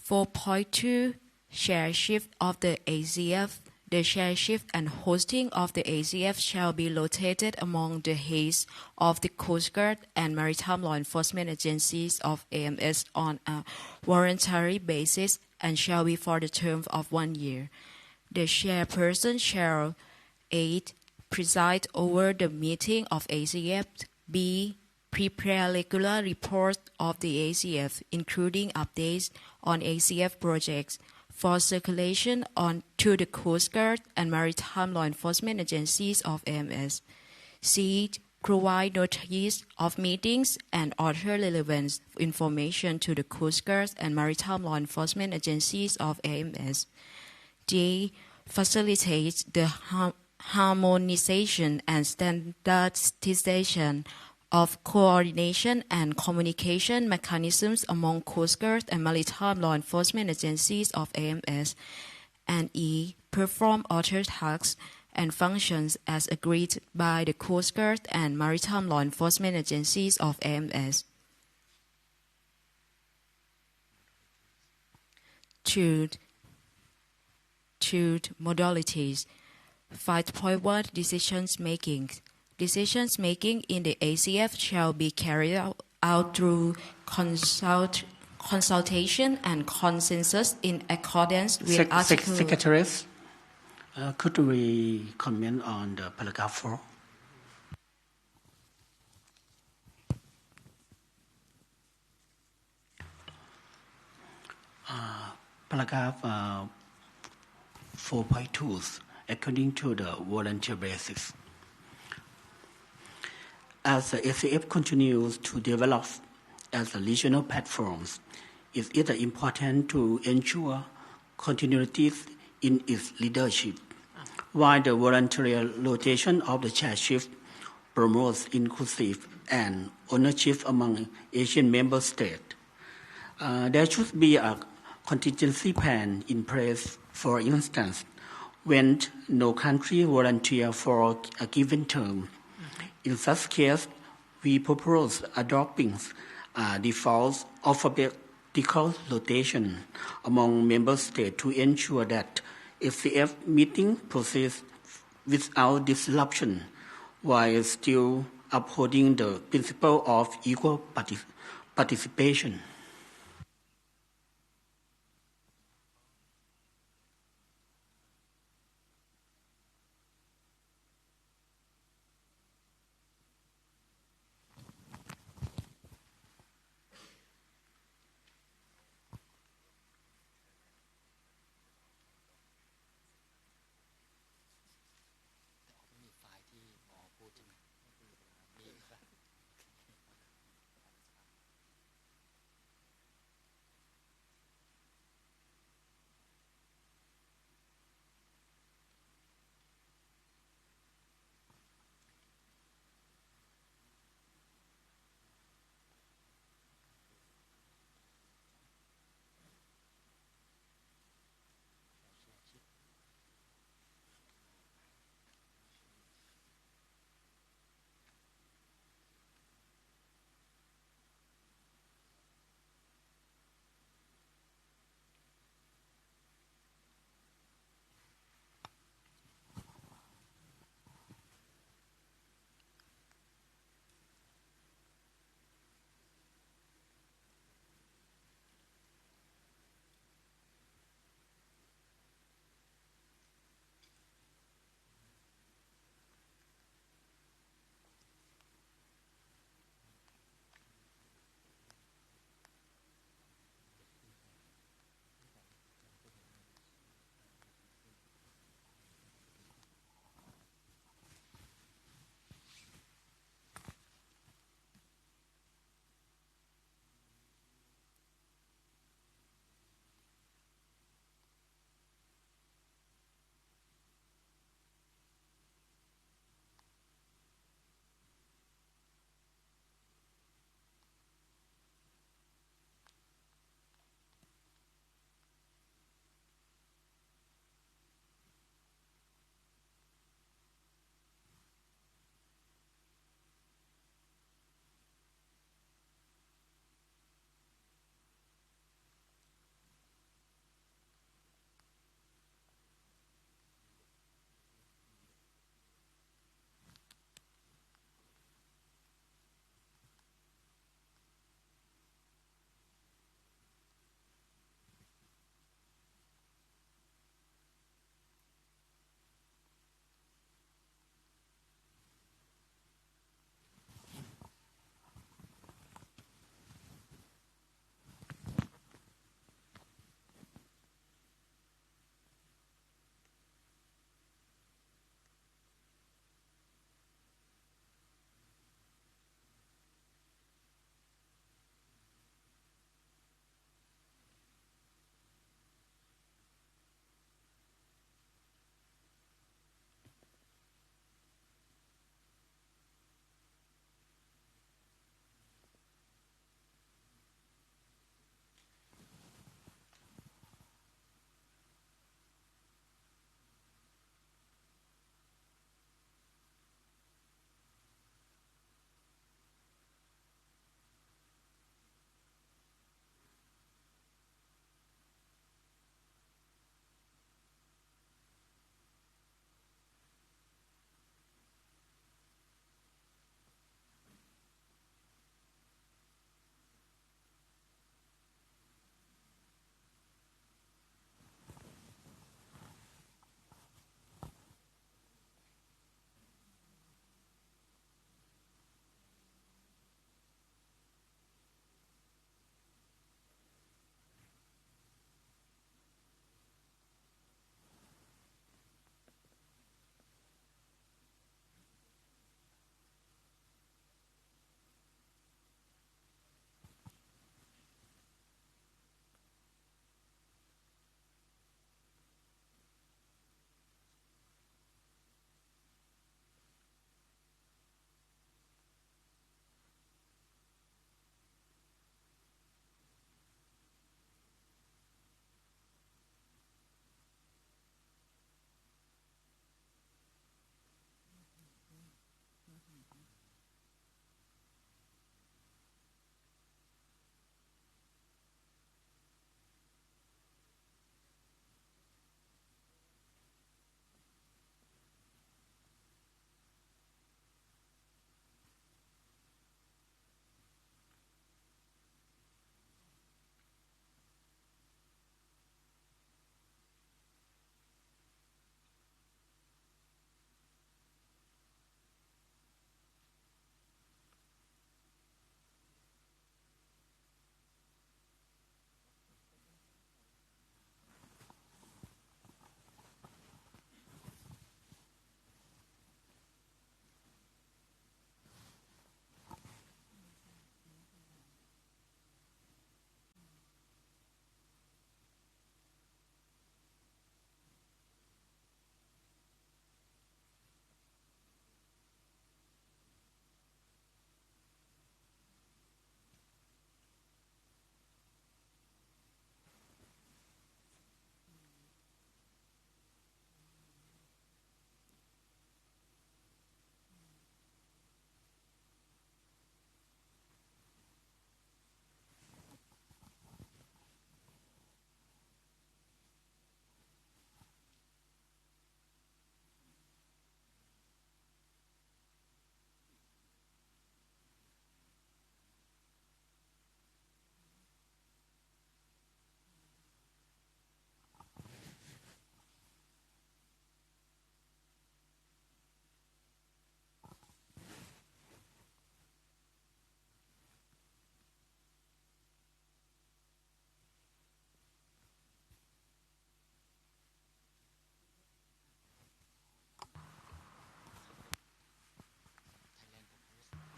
4.2, chairship of the ACF. The chairship and hosting of the ACF shall be rotated among the heads of the Coast Guard and Maritime Law Enforcement Agencies of AMS on a voluntary basis and shall be for the term of 1 year. The chairperson shall A. preside over the meeting of ACF, B. prepare regular reports of the ACF, including updates on ACF projects for circulation to the Coast Guard and Maritime Law Enforcement Agencies of AMS. C. provide notice of meetings and other relevant information to the Coast Guard and Maritime Law Enforcement Agencies of AMS. D. facilitate the harmonization and standardization of coordination and communication mechanisms among Coast Guard and Maritime Law Enforcement Agencies of AMS. And E. perform other tasks and functions as agreed by the Coast Guard and maritime law enforcement agencies of AMS. Two modalities. 5.1 Decisions making. Decisions making in the ACF shall be carried out through consultation and consensus in accordance with Article... Secretaries, could we comment on the paragraph 4? Paragraph 4.2, according to the volunteer basis. As the ACF continues to develop as a regional platforms, it is important to ensure continuity in its leadership, while the voluntary rotation of the chairship promotes inclusive and ownership among Asian member states. There should be a contingency plan in place, for instance, when no country volunteers for a given term. In such case, we propose adopting default alphabetical rotation among member states to ensure that ACF meeting proceeds without disruption, while still upholding the principle of equal participation.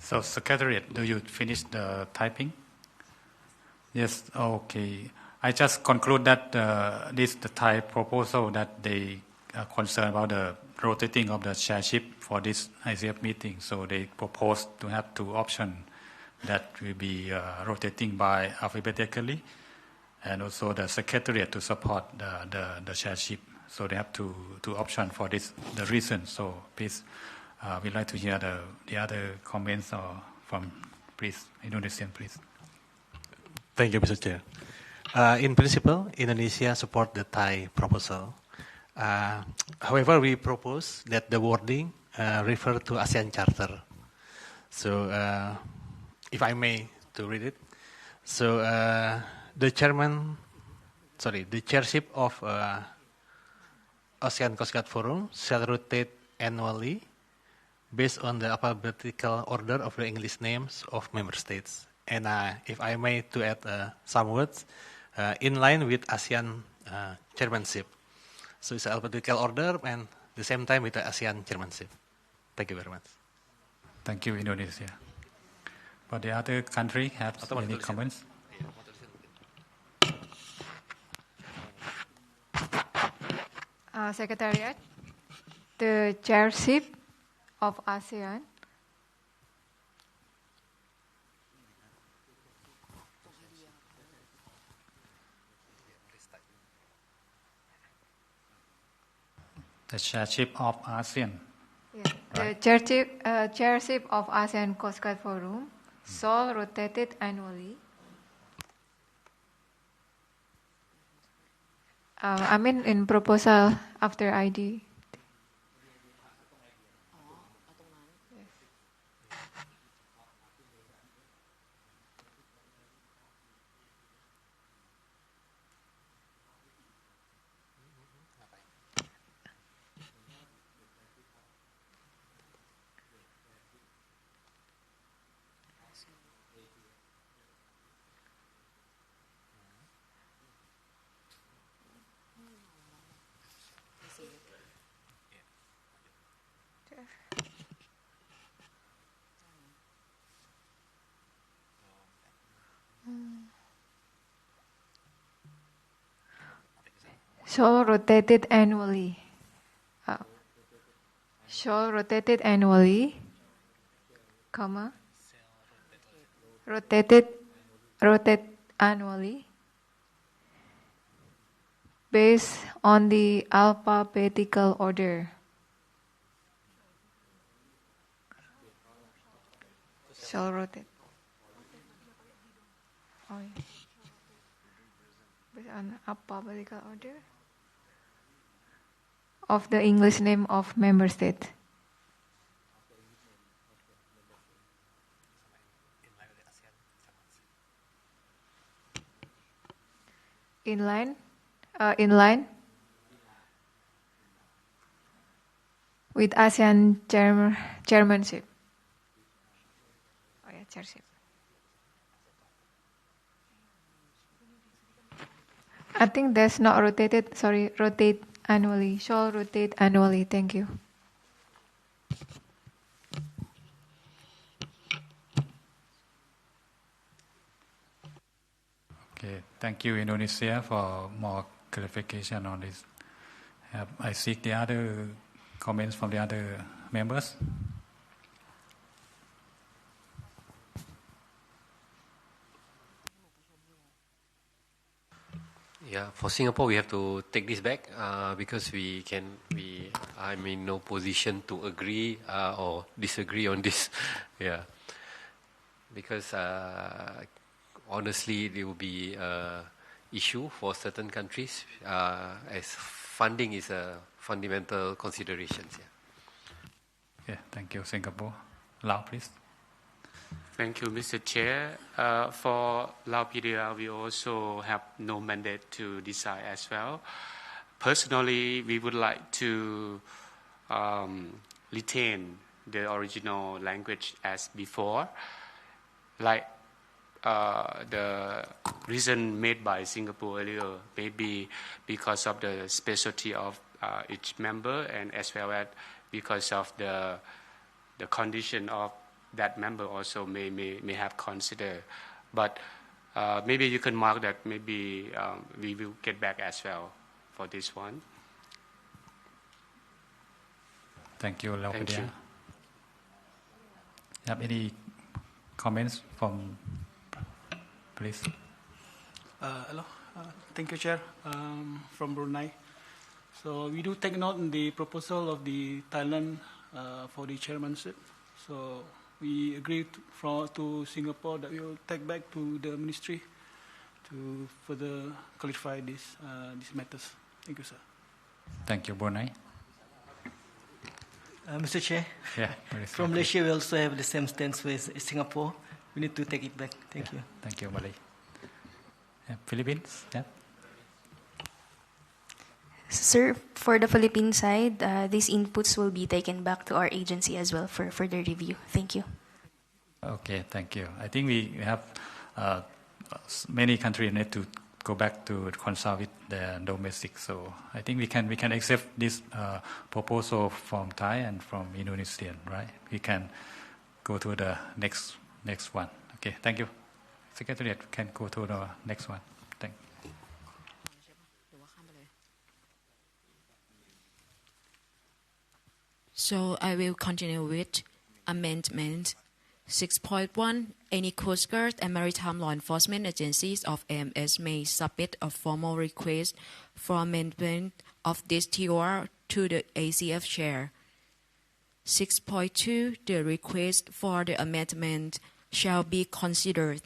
So, Secretariat, do you finish the typing? Yes, okay. I just conclude that this the Thai proposal that they are concerned about the rotating of the chairship for this ICF meeting. So they propose to have two options that will be rotating by alphabetically, and also the Secretariat to support the chairship. So they have two options for this, the reason. So please, we'd like to hear the other comments from, please, Indonesian, please. Thank you, Mr. Chair. In principle, Indonesia support the Thai proposal. However, we propose that the wording refer to ASEAN Charter. So, if I may to read it. So, the chairship of ASEAN Coast Guard Forum shall rotate annually based on the alphabetical order of the English names of member states. And if I may to add some words, in line with ASEAN chairmanship. So it's alphabetical order and the same time with the ASEAN chairmanship. Thank you very much. Thank you, Indonesia. But the other country have any comments? Secretariat, the chairship of ASEAN the chairship of ASEAN. Yeah. Right. The chairship of ASEAN Coast Guard Forum shall rotated annually. I mean in proposal after ID. Shall rotated annually. Shall rotated annually, comma. Rotate annually based on the alphabetical order. Shall rotate. Oh, yeah. Based on alphabetical order of the English name of member state. In line with ASEAN chairmanship. Oh yeah, chairship. I think that's not rotated. Sorry, rotate annually. Shall rotate annually. Thank you. Okay, thank you, Indonesia, for more clarification on this. I seek the other comments from the other members. Yeah, for Singapore, we have to take this back because I'm in no position to agree or disagree on this. Yeah, because honestly, there will be issue for certain countries as funding is a fundamental consideration. Yeah, thank you, Singapore. Lau, please. Thank you, Mr. Chair. For LAOPDR, we also have no mandate to decide as well. Personally, we would like to retain the original language as before, like the reason made by Singapore earlier, maybe because of the specialty of each member and as well as because of the condition of that member also may have considered. But maybe you can mark that maybe we will get back as well for this one. Thank you, Lao Thank Padia. you. Have any comments from, please? Hello. Thank you, Chair. From Brunei. So we do take note in the proposal of the Thailand for the chairmanship. So we agreed to Singapore that we will take back to the ministry to further clarify these matters. Thank you, sir. Thank you, Brunei. Mr. Chair, Yeah, from Malaysia we also have the same stance with Singapore. We need to take it back. Thank you. Thank you, Malay. Yeah, Philippines, yeah. Sir, for the Philippine side, these inputs will be taken back to our agency as well for further review. Thank you. Okay, thank you. I think we have many countries need to go back to consult with the domestic. So I think we can accept this proposal from Thai and from Indonesian, right? We can go to the next one. Okay, thank you. Secretariat can go to the next one. Thank you. So I will continue with Amendment 6.1. Any Coast Guard and maritime law enforcement agencies of AMS may submit a formal request for amendment of this TOR to the ACF chair. 6.2. The request for the amendment shall be considered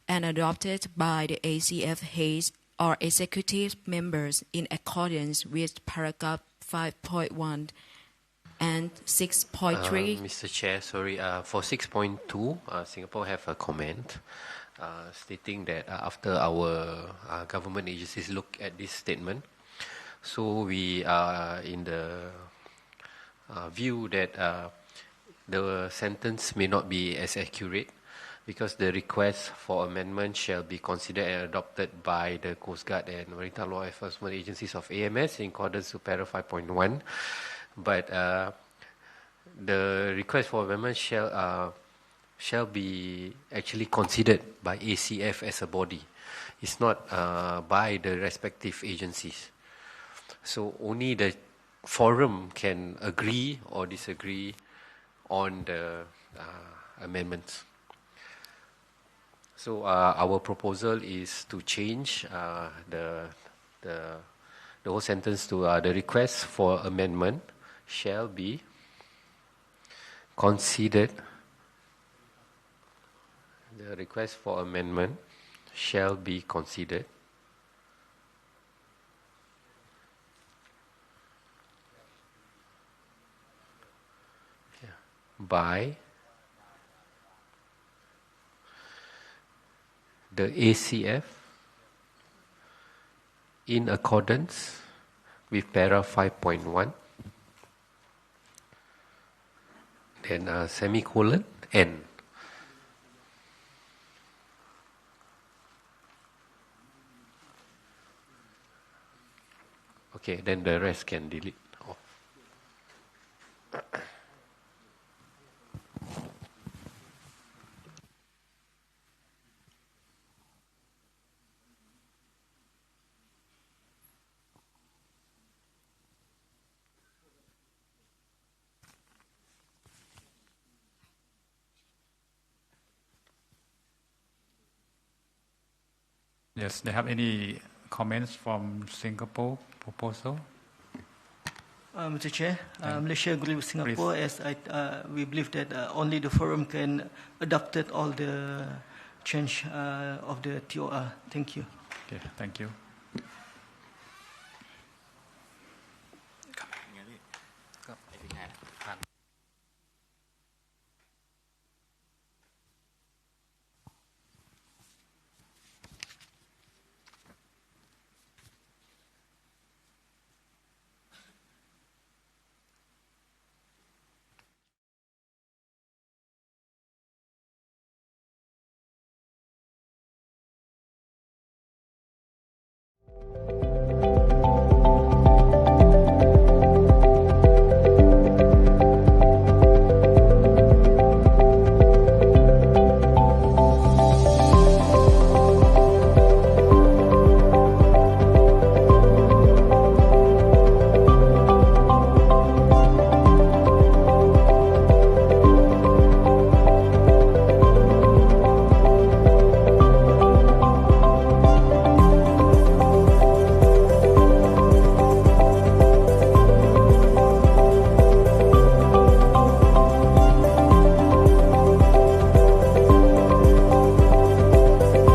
and adopted by the ACF heads or executive members in accordance with paragraph 5.1. And 6.3. Mr. Chair, sorry, for 6.2, Singapore have a comment stating that after our government agencies look at this statement, so we are in the view that the sentence may not be as accurate because the request for amendment shall be considered and adopted by the Coast Guard and maritime law enforcement agencies of AMS in accordance with paragraph 5.1. But the request for amendment shall be actually considered by ACF as a body. It's not by the respective agencies. So only the forum can agree or disagree on the amendments. So our proposal is to change the whole sentence to the request for amendment shall be considered. The request for amendment shall be considered by the ACF in accordance with paragraph 5.1, then semicolon N. Okay, then the rest can delete off. Yes, they have any comments from Singapore proposal? Mr. Chair, Malaysia agree with Singapore as we believe that only the forum can adopt all the change of the TOR. Thank you. Okay, thank you.